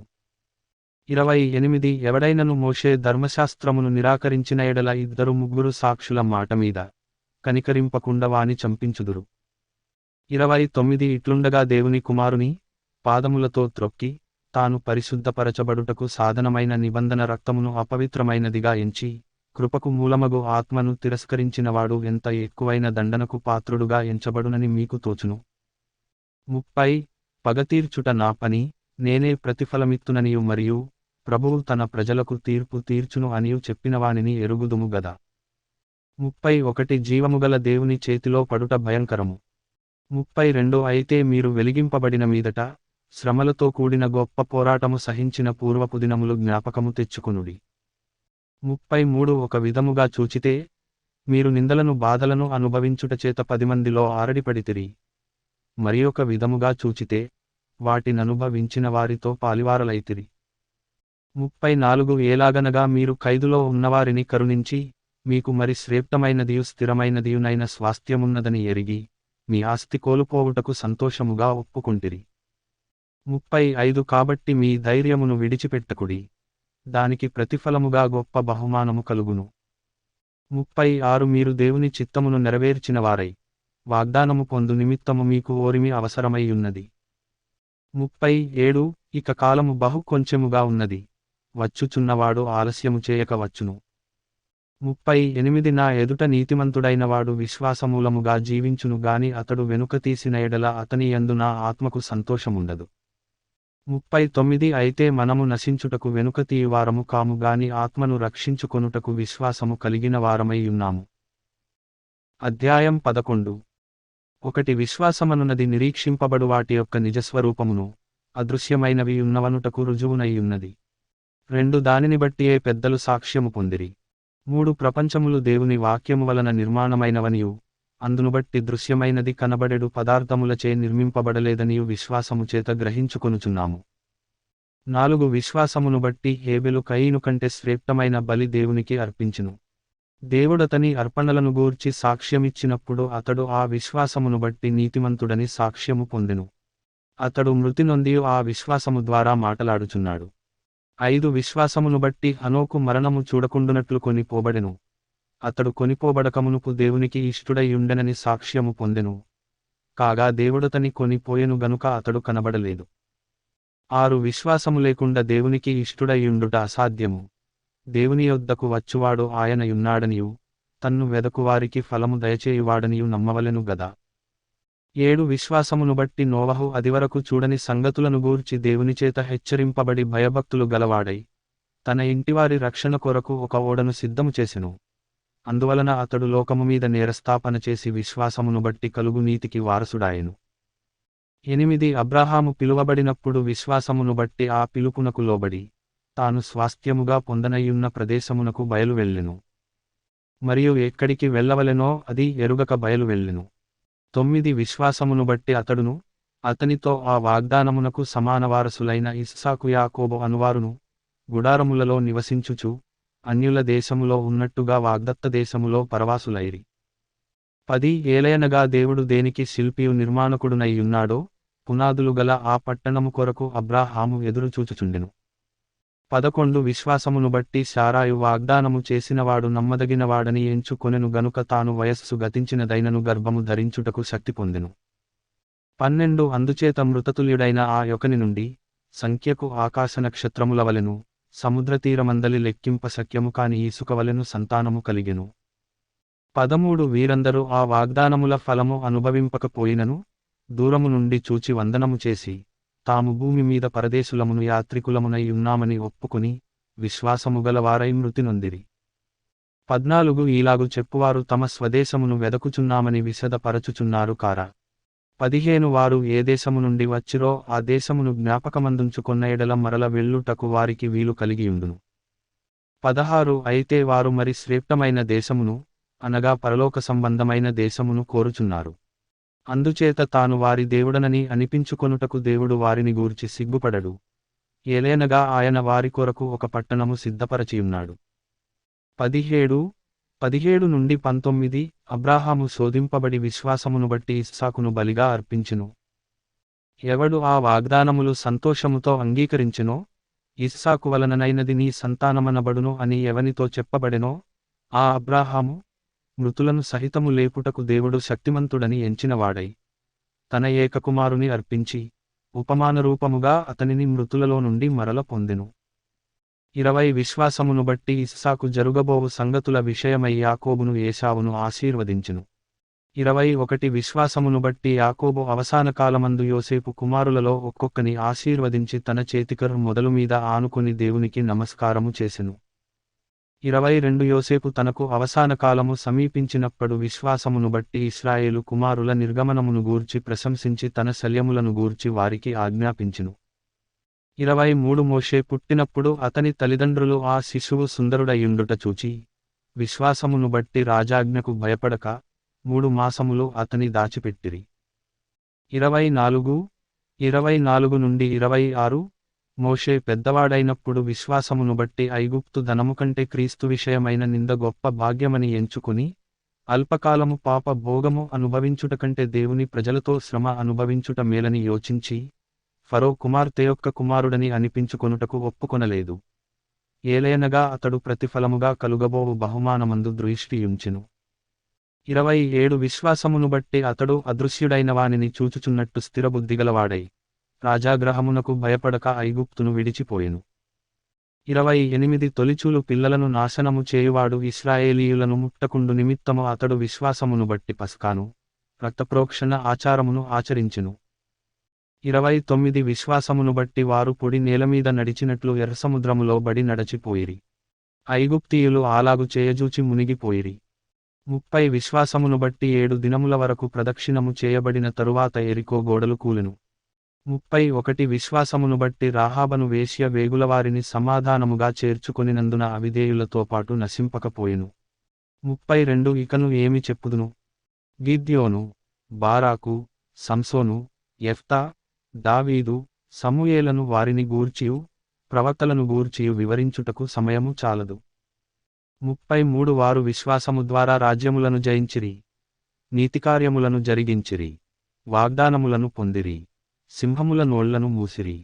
28 ఎవడైనను మోషే ధర్మశాస్త్రమును నిరాకరించిన ఎడల 2-3 సాక్షుల మాట మీద కనికరింపకుండా వాని చంపించుదురు. 29 ఇట్లుండగా దేవుని కుమారుని పాదములతో త్రొక్కి, తాను పరిశుద్ధపరచబడుటకు సాధనమైన నిబంధన రక్తమును అపవిత్రమైనదిగా ఎంచి, కృపకు మూలమగు ఆత్మను తిరస్కరించినవాడు ఎంత ఎక్కువైన దండనకు పాత్రుడుగా ఎంచబడునని మీకు తోచును. 30 పగతీర్చుట నా పని, నేనే ప్రతిఫలమిత్తుననియు మరియు ప్రభువు తన ప్రజలకు తీర్పు తీర్చును అనియు చెప్పినవానిని ఎరుగుదుము గదా. 31 జీవముగల దేవుని చేతిలో పడుట భయంకరము. 32 అయితే మీరు వెలిగింపబడిన మీదట, శ్రమలతో కూడిన గొప్ప పోరాటము సహించిన పూర్వపు దినములు జ్ఞాపకము తెచ్చుకొనుడి. 33 ఒక విధముగా చూచితే, మీరు నిందలను బాధలను అనుభవించుటచేత 10 మందిలో ఆరడిపడితిరి. మరియొక విధముగా చూచితే, వాటిననుభవించిన వారితో పాలివారలైతిరి. 34 ఏలాగనగా మీరు ఖైదులో ఉన్నవారిని కరుణించి, మీకు మరి శ్రేష్టమైనదియు స్థిరమైనదియునైన స్వాస్థ్యమున్నదని ఎరిగి, మీ ఆస్తి కోల్పోవుటకు సంతోషముగా ఒప్పుకొంటిరి. 35 కాబట్టి మీ ధైర్యమును విడిచిపెట్టకుడి, దానికి ప్రతిఫలముగా గొప్ప బహుమానము కలుగును. 36 మీరు దేవుని చిత్తమును నెరవేర్చినవారై, వాగ్దానము పొందు నిమిత్తము మీకు ఓరిమి అవసరమైయున్నది. 37 ఇక కాలము బహు కొంచెముగా ఉన్నది, వచ్చుచున్నవాడు ఆలస్యము చేయక వచ్చును. 38 నా ఎదుట నీతిమంతుడైనవాడు విశ్వాసమూలముగా జీవించును గాని అతడు వెనుక తీసిన ఎడల అతని యందు నా ఆత్మకు సంతోషముండదు. 39 అయితే మనము నశించుటకు వెనుక తీయువారము కాము గాని ఆత్మను రక్షించుకొనుటకు విశ్వాసము కలిగిన వారమై ఉన్నాము. అధ్యాయం 11 ఒకటి విశ్వాసమనున్నది నిరీక్షింపబడు వాటి యొక్క నిజస్వరూపమును, అదృశ్యమైనవి ఉన్నవనుటకు రుజువునయ్యున్నది. 2 దానిని బట్టియే పెద్దలు సాక్ష్యము పొందిరి. 3 ప్రపంచములు దేవుని వాక్యము వలన నిర్మాణమైనవనియు, అందును బట్టి దృశ్యమైనది కనబడెడు పదార్థములచే నిర్మింపబడలేదనియు విశ్వాసము చేత గ్రహించుకొనుచున్నాము. 4 విశ్వాసమును బట్టి హేబెలు కయీను కంటే శ్రేష్టమైన బలి దేవునికి అర్పించును. దేవుడతని అర్పణలను గూర్చి సాక్ష్యమిచ్చినప్పుడు అతడు ఆ విశ్వాసమును బట్టి నీతిమంతుడని సాక్ష్యము పొందెను. అతడు మృతి నొందియు ఆ విశ్వాసము ద్వారా మాటలాడుచున్నాడు. 5 విశ్వాసమును బట్టి హనోకు మరణము చూడకుండునట్లు కొనిపోబడెను. అతడు కొనిపోబడకమునుపు దేవునికి ఇష్టుడైయుండెనని సాక్ష్యము పొందెను. కాగా దేవుడతని కొనిపోయెను గనుక అతడు కనబడలేదు. 6 విశ్వాసము లేకుండా దేవునికి ఇష్టుడైయుండుట అసాధ్యము. దేవుని యొద్దకు వచ్చువాడు ఆయనయున్నాడనియు, తన్ను వెదకువారికి ఫలము దయచేయువాడనియు నమ్మవలెను గదా. 7 విశ్వాసమును బట్టి నోవహు అదివరకు చూడని సంగతులను గూర్చి దేవునిచేత హెచ్చరింపబడి భయభక్తులు గలవాడై, తన ఇంటివారి రక్షణ కొరకు ఒక ఓడను సిద్ధము చేసెను. అందువలన అతడు లోకము మీద నేరస్థాపన చేసి విశ్వాసమును బట్టి కలుగు నీతికి వారసుడాయెను. 8 అబ్రాహాము పిలువబడినప్పుడు విశ్వాసమును బట్టి ఆ పిలుపునకు లోబడి తాను స్వాస్థ్యముగా పొందనయ్యున్న ప్రదేశమునకు బయలువెళ్ళెను. మరియు ఎక్కడికి వెళ్ళవలెనో అది ఎరుగక బయలువెళ్ళెను. 9 విశ్వాసమును బట్టి అతడును అతనితో ఆ వాగ్దానమునకు సమాన వారసులైన ఇస్సాకు యాకోబు అనువారును గుడారములలో నివసించుచు అన్యుల దేశములో ఉన్నట్టుగా వాగ్దత్త దేశములో పరవాసులైరి. 10 ఏలయనగా దేవుడు దేనికి శిల్పియు నిర్మాణకుడునయ్యున్నాడో పునాదులు గల ఆ పట్టణము కొరకు అబ్రాహాము ఎదురుచూచుచుండెను. 11 విశ్వాసమును బట్టి శారాయు వాగ్దానము చేసినవాడు నమ్మదగినవాడని ఎంచుకొనెను గనుక తాను వయస్సు గతించినదైనను గర్భము ధరించుటకు శక్తి పొందెను. 12 అందుచేత మృతతుల్యుడైన ఆ యొకని నుండి సంఖ్యకు ఆకాశ నక్షత్రముల వలెను సముద్రతీరమందలి లెక్కింప శక్యము కాని ఇసుక వలెను సంతానము కలిగెను. 13 వీరందరూ ఆ వాగ్దానముల ఫలము అనుభవింపకపోయినను దూరము నుండి చూచి వందనము చేసి తాము భూమి మీద పరదేశులమును యాత్రికులమునై ఉన్నామని ఒప్పుకుని విశ్వాసముగల వారై మృతి నొందిరి. 14 ఈలాగు చెప్పువారు తమ స్వదేశమును వెదకుచున్నామని విశదపరచుచున్నారు కారా. 15 వారు ఏ దేశము నుండి వచ్చిరో ఆ దేశమును జ్ఞాపకమందుంచుకొన్న ఎడల మరల వెళ్ళుటకు వారికి వీలు కలిగియుండును. 16 అయితే వారు మరి శ్రేష్టమైన దేశమును అనగా పరలోక సంబంధమైన దేశమును కోరుచున్నారు. అందుచేత తాను వారి దేవుడనని అనిపించుకొనుటకు దేవుడు వారిని గూర్చి సిగ్గుపడడు. ఏలేనగా ఆయన వారి కొరకు ఒక పట్టణము సిద్ధపరచియున్నాడు. 17 నుండి 19 అబ్రాహాము శోధింపబడి విశ్వాసమును బట్టి ఇస్సాకును బలిగా అర్పించెను. ఎవడు ఆ వాగ్దానములు సంతోషముతో అంగీకరించెనో ఇస్సాకు వలననైనది నీ సంతానమనబడును అని ఎవనితో చెప్పబడెనో ఆ అబ్రాహాము మృతులను సహితము లేపుటకు దేవుడు శక్తిమంతుడని ఎంచినవాడై తన ఏకకుమారుని అర్పించి ఉపమానరూపముగా అతనిని మృతులలో నుండి మరల పొందెను. 20 విశ్వాసమును బట్టి ఇస్సాకు జరుగబోవు సంగతుల విషయమై యాకోబును ఏశావును ఆశీర్వదించెను. 21 విశ్వాసమును బట్టి యాకోబు అవసాన కాలమందు యోసేపు కుమారులలో ఒక్కొక్కని ఆశీర్వదించి తన చేతికర్రు మొదలు మీద ఆనుకొని దేవునికి నమస్కారము చేసెను. 22 యోసేపు తనకు అవసాన కాలము సమీపించినప్పుడు విశ్వాసమును బట్టి ఇశ్రాయేలు కుమారుల నిర్గమనమును గూర్చి ప్రశంసించి తన శల్యములను గూర్చి వారికి ఆజ్ఞాపించెను. 23 మోషే పుట్టినప్పుడు అతని తల్లిదండ్రులు ఆ శిశువు సుందరుడయ్యుండుట చూచి విశ్వాసమును బట్టి రాజాజ్ఞకు భయపడక 3 మాసములు అతని దాచిపెట్టిరి. 24 నుండి 26 మోషే పెద్దవాడైనప్పుడు విశ్వాసమును బట్టి ఐగుప్తు ధనము కంటే క్రీస్తు విషయమైన నింద గొప్ప భాగ్యమని ఎంచుకుని అల్పకాలము పాప భోగము అనుభవించుట కంటే దేవుని ప్రజలతో శ్రమ అనుభవించుట మేలని యోచించి ఫరో కుమార్తె యొక్క కుమారుడని అనిపించుకొనుటకు ఒప్పుకొనలేదు. ఏలయనగా అతడు ప్రతిఫలముగా కలుగబోవు బహుమానమందు దృష్టియుంచెను. 27 విశ్వాసమును బట్టి అతడు అదృశ్యుడైన వానిని చూచుచున్నట్టు స్థిరబుద్ధిగలవాడై రాజాగ్రహమునకు భయపడక ఐగుప్తును విడిచిపోయెను. 28 తొలిచూలు పిల్లలను నాశనము చేయువాడు ఇశ్రాయేలీయులను ముట్టకుండు నిమిత్తము అతడు విశ్వాసమును బట్టి పస్కాను రక్తప్రోక్షణ ఆచారమును ఆచరించెను. 29 విశ్వాసమును బట్టి వారు పొడి నేలమీద నడిచినట్లు ఎర్రసముద్రములో బడి నడచిపోయిరి. ఐగుప్తీయులు అలాగు చేయజూచి మునిగిపోయిరి. 30 విశ్వాసమును బట్టి 7 దినముల వరకు ప్రదక్షిణము చేయబడిన తరువాత ఎరికో గోడలు కూలెను. 31 విశ్వాసమును బట్టి రాహాబను వేశ్య వేగులవారిని సమాధానముగా చేర్చుకొనినందున అవిధేయులతో పాటు నశింపకపోయెను. 32 ఇకను ఏమి చెప్పుదును? గిద్యోను, బారాకు, సంసోను, యెఫ్తా, దావీదు, సమూయేలను వారిని గూర్చియు ప్రవక్తలను గూర్చియు వివరించుటకు సమయము చాలదు. 33 వారు విశ్వాసము ద్వారా రాజ్యములను జయించిరి, నీతికార్యములను జరిగించిరి, వాగ్దానములను పొందిరి, సింహముల నోళ్లను మూసిరి.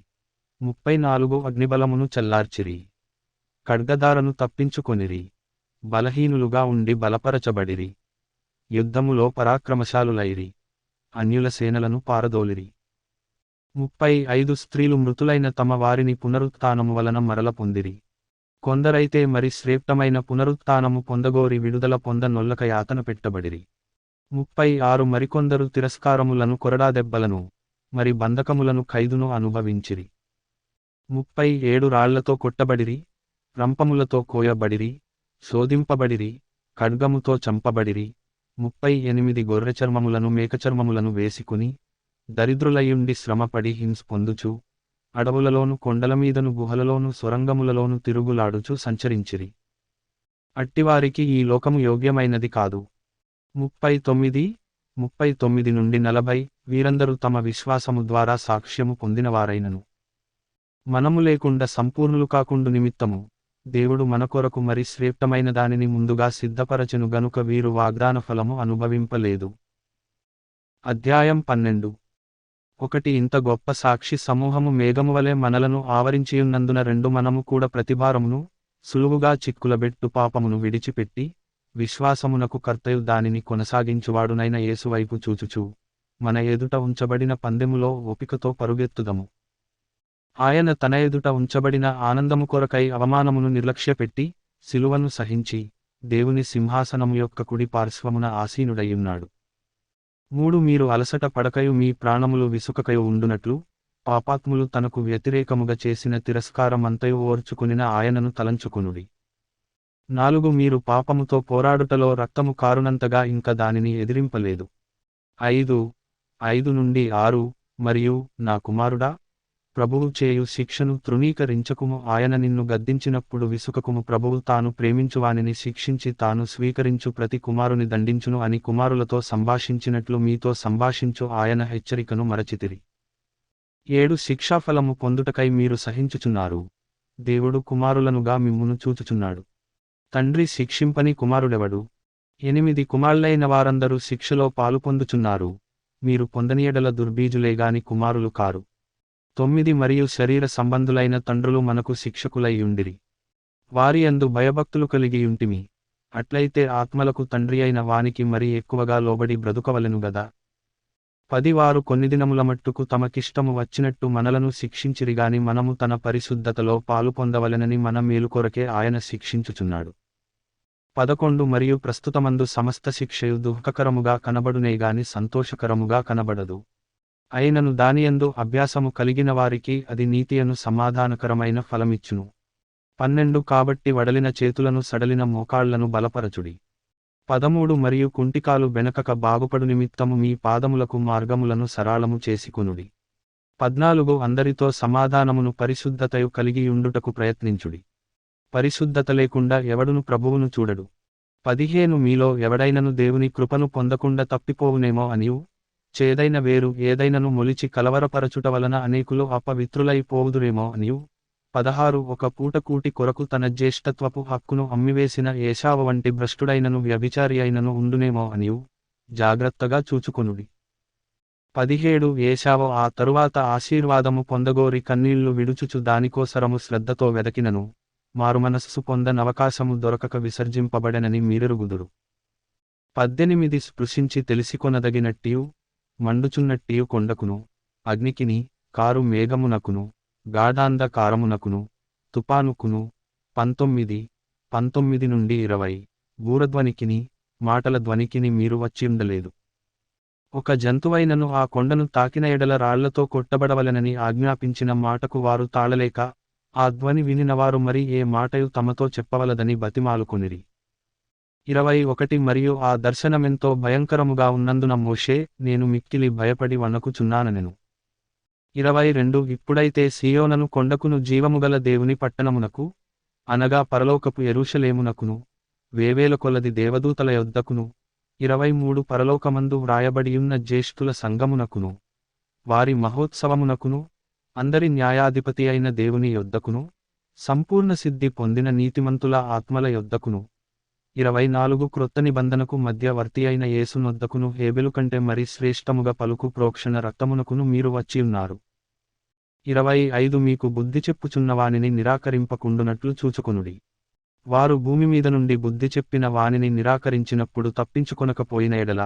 34 అగ్నిబలమును చల్లార్చిరి, ఖడ్గదారను తప్పించుకొనిరి, బలహీనులుగా ఉండి బలపరచబడిరి, యుద్ధములో పరాక్రమశాలులైరి, అన్యుల సేనలను పారదోలిరి. 35 స్త్రీలు మృతులైన తమ వారిని పునరుత్థానము వలన మరల పొందిరి. కొందరైతే మరి శ్రేష్టమైన పునరుత్థానము పొందగోరి విడుదల పొంద నొల్లక యాతన పెట్టబడిరి. 36 మరికొందరు తిరస్కారములను కొరడాదెబ్బలను మరి బంధకములను ఖైదును అనుభవించిరి. 37 రాళ్లతో కొట్టబడిరి, రంపములతో కోయబడిరి, శోధింపబడిరి, ఖడ్గముతో చంపబడిరి. 38 గొర్రెచర్మములను మేకచర్మములను వేసుకుని దరిద్రులయుండి శ్రమపడి హింస పొందుచు అడవులలోను కొండలమీదను గుహలలోను సొరంగములలోను తిరుగులాడుచు సంచరించిరి. అట్టివారికి ఈ లోకము యోగ్యమైనది కాదు. 39 నుండి 40 వీరందరూ తమ విశ్వాసము ద్వారా సాక్ష్యము పొందినవారైనను మనము లేకుండా సంపూర్ణులు కాకుండు నిమిత్తము దేవుడు మన కొరకు మరి శ్రేష్టమైన దానిని ముందుగా సిద్ధపరచెను గనుక వీరు వాగ్దాన ఫలము అనుభవింపలేదు. అధ్యాయం 12. ఇంత గొప్ప సాక్షి సమూహము మేఘమువలె మనలను ఆవరించియున్నందున మనము కూడా ప్రతిభారమును సులువుగా చిక్కులబెట్టు పాపమును విడిచిపెట్టి విశ్వాసమునకు కర్తయు దానిని కొనసాగించువాడునైన యేసువైపు చూచుచు మన ఎదుట ఉంచబడిన పందెములో ఓపికతో పరుగెత్తుదము. ఆయన తన ఎదుట ఉంచబడిన ఆనందము కొరకై అవమానమును నిర్లక్ష్యపెట్టి సిలువను సహించి దేవుని సింహాసనము యొక్క కుడి పార్శ్వమున ఆసీనుడయ్యున్నాడు. 3 మీరు అలసట పడకయు మీ ప్రాణములు విసుకకయు ఉండునట్లు పాపాత్ములు తనకు వ్యతిరేకముగా చేసిన తిరస్కారమంతయు ఓర్చుకునిన ఆయనను తలంచుకునుడి. 4 మీరు పాపముతో పోరాడుటలో రక్తము కారునంతగా ఇంక దానిని ఎదిరింపలేదు. 5 నుండి 6 మరియు నా కుమారుడా, ప్రభువు చేయు శిక్షను తృణీకరించకుము. ఆయన నిన్ను గద్దించినప్పుడు విసుకకుము. ప్రభువు తాను ప్రేమించువానిని శిక్షించి తాను స్వీకరించు ప్రతి కుమారుని దండించును అని కుమారులతో సంభాషించినట్లు మీతో సంభాషించు ఆయన హెచ్చరికను మరచితిరి. 7 శిక్షాఫలము పొందుటకై మీరు సహించుచున్నారు. దేవుడు కుమారులనుగా మిమ్మును చూచుచున్నాడు. తండ్రి శిక్షింపని కుమారుడెవడు? 8 కుమారులైన వారందరూ శిక్షలో పాలుపొందుచున్నారు. మీరు పొందనియడల దుర్బీజులేగాని కుమారులు కారు. 9 మరియు శరీర సంబంధులైన తండ్రులు మనకు శిక్షకులై యుండిరి. వారి యందు భయభక్తులు కలిగియుంటిమి. అట్లయితే ఆత్మలకు తండ్రి అయిన వానికి మరి ఎక్కువగా లోబడి బ్రతుకవలెను గదా. 10 వారు కొన్ని దినముల మట్టుకు తమకిష్టము వచ్చినట్టు మనలను శిక్షించిరిగాని మనము తన పరిశుద్ధతలో పాలు పొందవలెనని మన మేలు కొరకే ఆయన శిక్షించుచున్నాడు. 11 మరియు ప్రస్తుతమందు సమస్త శిక్షయు దుఃఖకరముగా కనబడునేగాని సంతోషకరముగా కనబడదు. అయినను దానియందు అభ్యాసము కలిగిన వారికి అది నీతియను సమాధానకరమైన ఫలమిచ్చును. 12 కాబట్టి వడలిన చేతులను సడలిన మోకాళ్లను బలపరచుడి. 13 మరియు కుంటికాలు బెనకక బాగుపడు నిమిత్తము మీ పాదములకు మార్గములను సరాళము చేసుకొనుడి. 14 అందరితో సమాధానమును పరిశుద్ధతయు కలిగియుండుటకు ప్రయత్నించుడి. పరిశుద్ధత లేకుండా ఎవడును ప్రభువును చూడడు. 15 మీలో ఎవడైనను దేవుని కృపను పొందకుండా తప్పిపోవునేమో అనియు చేదైన వేరు ఏదైనను మొలిచి కలవరపరచుట వలన అనేకులు అపవిత్రులై పోవుదురేమో అనియు 16 ఒక పూట కూటి కొరకు తన జ్యేష్ఠత్వపు హక్కును అమ్మివేసిన ఏశావు వంటి భ్రష్టుడైనను వ్యభిచారి అయినను ఉండునేమో అనియు జాగ్రత్తగా చూచుకొనుడి. 17 ఏశావు ఆ తరువాత ఆశీర్వాదము పొందగోరి కన్నీళ్లు విడుచుచు దానికోసరము శ్రద్ధతో వెదకినను మారుమనస్సు పొందనవకాశము దొరకక విసర్జింపబడెనని మీరెరుగుదురు. 18 స్పృశించి తెలిసికొనదగినట్టియు మండుచున్నట్టియు కొండకును అగ్నికిని కారు మేఘమునకును గాఢాంధకారమునకును తుపానుకును 19 నుండి 20 బూరధ్వనికిని మాటల ధ్వనికిని మీరు వచ్చియుండలేదు. ఒక జంతువైనను ఆ కొండను తాకిన ఎడల రాళ్లతో కొట్టబడవలెనని ఆజ్ఞాపించిన మాటకు వారు తాళలేక ఆ ధ్వని వినినవారు మరి ఏ మాటయు తమతో చెప్పవలదని బతిమాలుకొనిరి. 21 మరియు ఆ దర్శనమెంతో భయంకరముగా ఉన్నందున మోషే నేను మిక్కిలి భయపడి వణకుచున్నానెను. 22 ఇప్పుడైతే సీయోనను కొండకును జీవముగల దేవుని పట్టణమునకు అనగా పరలోకపు యెరూషలేమునకును వేవేల కొలది దేవదూతల యొద్దకును 23 పరలోకమందు వ్రాయబడియున్న జ్యేష్ఠుల సంగమునకును వారి మహోత్సవమునకును అందరి న్యాయాధిపతి అయిన దేవుని యొద్దకును సంపూర్ణ సిద్ధి పొందిన నీతిమంతుల ఆత్మల యొద్దకును 24 క్రొత్త నిబంధనకు మధ్యవర్తి అయిన యేసునొద్దకును హేబెలు కంటే మరి శ్రేష్టముగా పలుకు ప్రోక్షణ రక్తమునకును మీరు వచ్చియున్నారు. 25 మీకు బుద్ధి చెప్పుచున్న వానిని నిరాకరింపకుండునట్లు చూచుకొనుడి. వారు భూమి మీద నుండి బుద్ధి చెప్పిన వానిని నిరాకరించినప్పుడు తప్పించుకొనకపోయిన ఎడల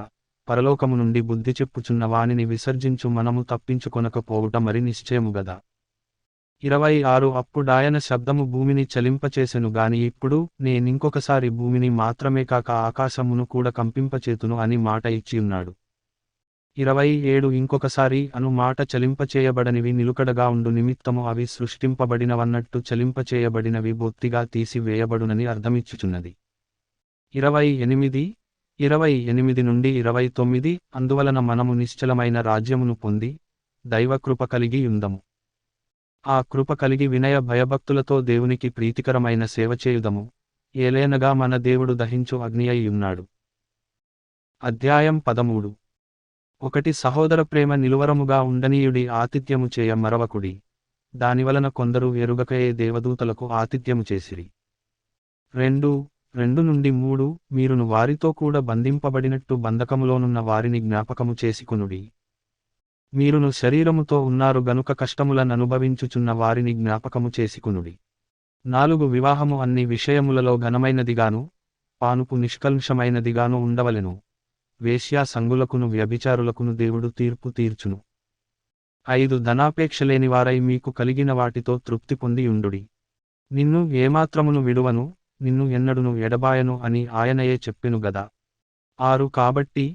పరలోకము నుండి బుద్ధి చెప్పుచున్న వానిని విసర్జించు మనము తప్పించుకొనకపోవుట మరి నిశ్చయము గదా. 26 అప్పుడాయన శబ్దము భూమిని చలింపచేసెను గాని ఇప్పుడు నేనింకొకసారి భూమిని మాత్రమే కాక ఆకాశమును కూడా కంపింపచేతును అని మాట ఇచ్చియున్నాడు. 27 ఇంకొకసారి అను మాట చలింపచేయబడనివి నిలుకడగా ఉండు నిమిత్తము అవి సృష్టింపబడినవన్నట్టు చలింపచేయబడినవి బొత్తిగా తీసి వేయబడునని అర్థమిచ్చుచున్నది. 28 28 నుండి 29 అందువలన మనము నిశ్చలమైన రాజ్యమును పొంది దైవకృప కలిగి యుందము. ఆ కృప కలిగి వినయ భయభక్తులతో దేవునికి ప్రీతికరమైన సేవ చేయుదము, ఏలేనగా మన దేవుడు దహించు అగ్ని అయి ఉన్నాడు. అధ్యాయం 13. 1 సహోదర ప్రేమ నిలువరముగా ఉండనీయుడి, ఆతిథ్యము చేయ మరవకుడి. దానివలన కొందరు ఎరుగకయే దేవదూతలకు ఆతిథ్యము చేసిరి. 2 నుండి 3 మీరును వారితో కూడా బంధింపబడినట్టు బంధకములోనున్న వారిని జ్ఞాపకము చేసుకొనుడి. మీరును శరీరముతో ఉన్నారు గనుక కష్టములననుభవించుచున్న వారిని జ్ఞాపకము చేసుకొనుడి. 4 వివాహము అన్ని విషయములలో ఘనమైనదిగాను పానుపు నిష్కల్మషమైనదిగాను ఉండవలెను. వేశ్యా సంగులకును వ్యభిచారులకును దేవుడు తీర్పు తీర్చును. 5 ధనాపేక్షలేనివారై మీకు కలిగిన వాటితో తృప్తి పొంది యుండుడి. నిన్ను ఏమాత్రమును విడువను, నిన్ను ఎన్నడును ఎడబాయను అని ఆయనయే చెప్పెను గదా. 6 కాబట్టి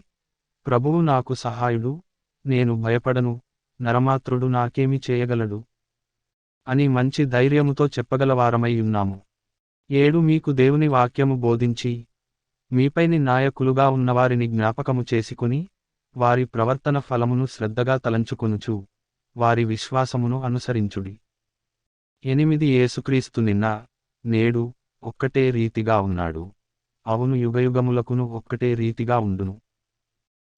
ప్రభువు నాకు సహాయుడు, నేను భయపడను, నరమాత్రుడు నాకేమి చేయగలడు అని మంచి ధైర్యముతో చెప్పగలవారమై ఉన్నాము. 7 మీకు దేవుని వాక్యము బోధించి మీపైని నాయకులుగా ఉన్నవారిని జ్ఞాపకము చేసుకుని వారి ప్రవర్తన ఫలమును శ్రద్ధగా తలంచుకొనుచు వారి విశ్వాసమును అనుసరించుడి. 8 యేసుక్రీస్తు నిన్న నేడు ఒక్కటే రీతిగా ఉన్నాడు, అవును యుగయుగములకును ఒక్కటే రీతిగా ఉండును.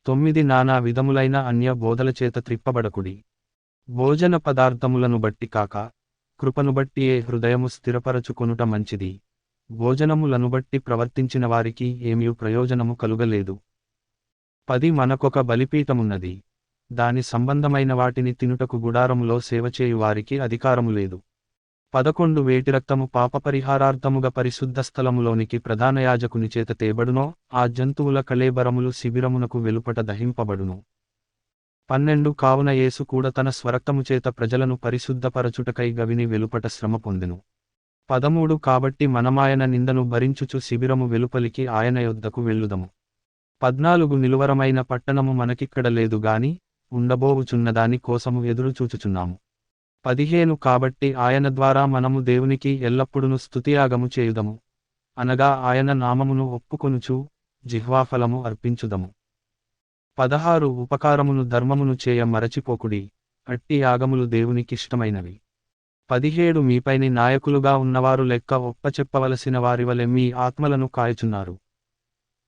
9 నానా విధములైన అన్య బోధలచేత త్రిప్పబడకుడి. భోజన పదార్థములను బట్టి కాక కృపను బట్టియే హృదయము స్థిరపరచుకొనుట మంచిది. భోజనములను బట్టి ప్రవర్తించిన వారికి ఏమీ ప్రయోజనము కలుగలేదు. 10 మనకొక బలిపీఠమున్నది, దాని సంబంధమైన వాటిని తినుటకు గుడారములో సేవచేయు వారికి అధికారము లేదు. 11 వేటి రక్తము పాపపరిహారార్థముగా పరిశుద్ధ స్థలములోనికి ప్రధాన యాజకుని చేత తేబడునో ఆ జంతువుల కళేబరములు శిబిరమునకు వెలుపట దహింపబడును. 12 కావున యేసు కూడా తన స్వరక్తము చేత ప్రజలను పరిశుద్ధపరచుటకై గవిని వెలుపట శ్రమ పొందెను. 13 కాబట్టి మనమాయన నిందను భరించుచు శిబిరము వెలుపలికి ఆయన యొద్దకు వెళ్ళుదము. 14 నిలువరమైన పట్టణము మనకిక్కడ లేదు గాని ఉండబోవుచున్నదాని కోసము ఎదురుచూచుచున్నాము. 15 కాబట్టి ఆయన ద్వారా మనము దేవునికి ఎల్లప్పుడూ స్తుతియాగము చేయుదము, అనగా ఆయన నామమును ఒప్పుకొనుచు జిహ్వాఫలము అర్పించుదము. 16 ఉపకారమును ధర్మమును చేయ మరచిపోకుడి, అట్టి యాగములు దేవునికిష్టమైనవి. 17 మీపైని నాయకులుగా ఉన్నవారు లెక్క ఒప్పచెప్పవలసిన వారివలె మీ ఆత్మలను కాయుచున్నారు.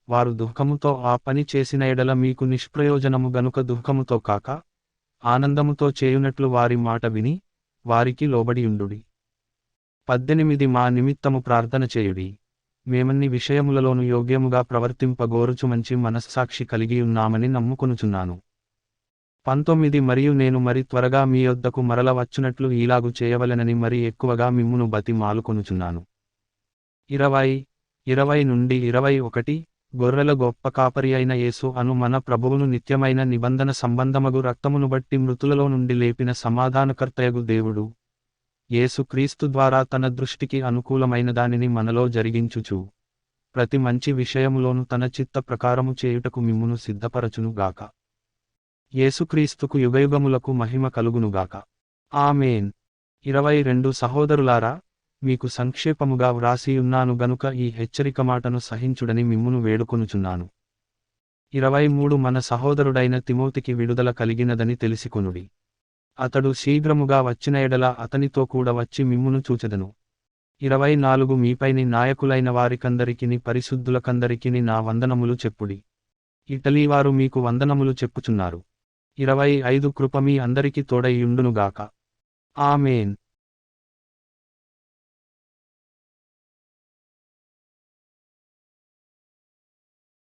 వారు దుఃఖముతో ఆ పని చేసిన ఎడల మీకు నిష్ప్రయోజనము గనుక దుఃఖముతో కాక ఆనందముతో చేయునట్లు వారి మాట విని వారికి లోబడియుండుడి. 18 మా నిమిత్తము ప్రార్థన చేయుడి, మేమన్ని విషయములలోను యోగ్యముగా ప్రవర్తింపగోరుచు మంచి మనస్సాక్షి కలిగియున్నామని నమ్ముకొనుచున్నాను. 19 మరియు నేను మరి త్వరగా మీ యొద్దకు మరల వచ్చునట్లు ఈలాగు చేయవలెనని మరి ఎక్కువగా మిమ్మును బతి మాలుకొనుచున్నాను. 20 నుండి 21 గొర్రెల గొప్ప కాపరి అయిన యేసు అను మన ప్రభువును నిత్యమైన నిబంధన సంబంధమగు రక్తమును బట్టి మృతులలో నుండి లేపిన సమాధానకర్తయగు దేవుడు యేసు క్రీస్తు ద్వారా తన దృష్టికి అనుకూలమైన దానిని మనలో జరిగించుచు ప్రతి మంచి విషయములోను తన చిత్త ప్రకారము చేయుటకు మిమ్మును సిద్ధపరచును గాక. యేసుక్రీస్తుకు యుగయుగములకు మహిమ కలుగునుగాక. ఆమేన్. 22 సహోదరులారా, మీకు సంక్షేపముగా వ్రాసియున్నాను గనుక ఈ హెచ్చరిక మాటను సహించుడని మిమ్మును వేడుకొనుచున్నాను. 23 మన సహోదరుడైన తిమోతికి విడుదల కలిగినదని తెలిసికొనుడి. అతడు శీఘ్రముగా వచ్చిన ఎడల అతనితో కూడా వచ్చి మిమ్మును చూచెదను. 24 మీపైని నాయకులైన వారికందరికిని పరిశుద్ధులకందరికిని నా వందనములు చెప్పుడి. ఇటలీవారు మీకు వందనములు చెప్పుచున్నారు. 25 కృప మీ అందరికి తోడై యుండునుగాక. ఆమేన్.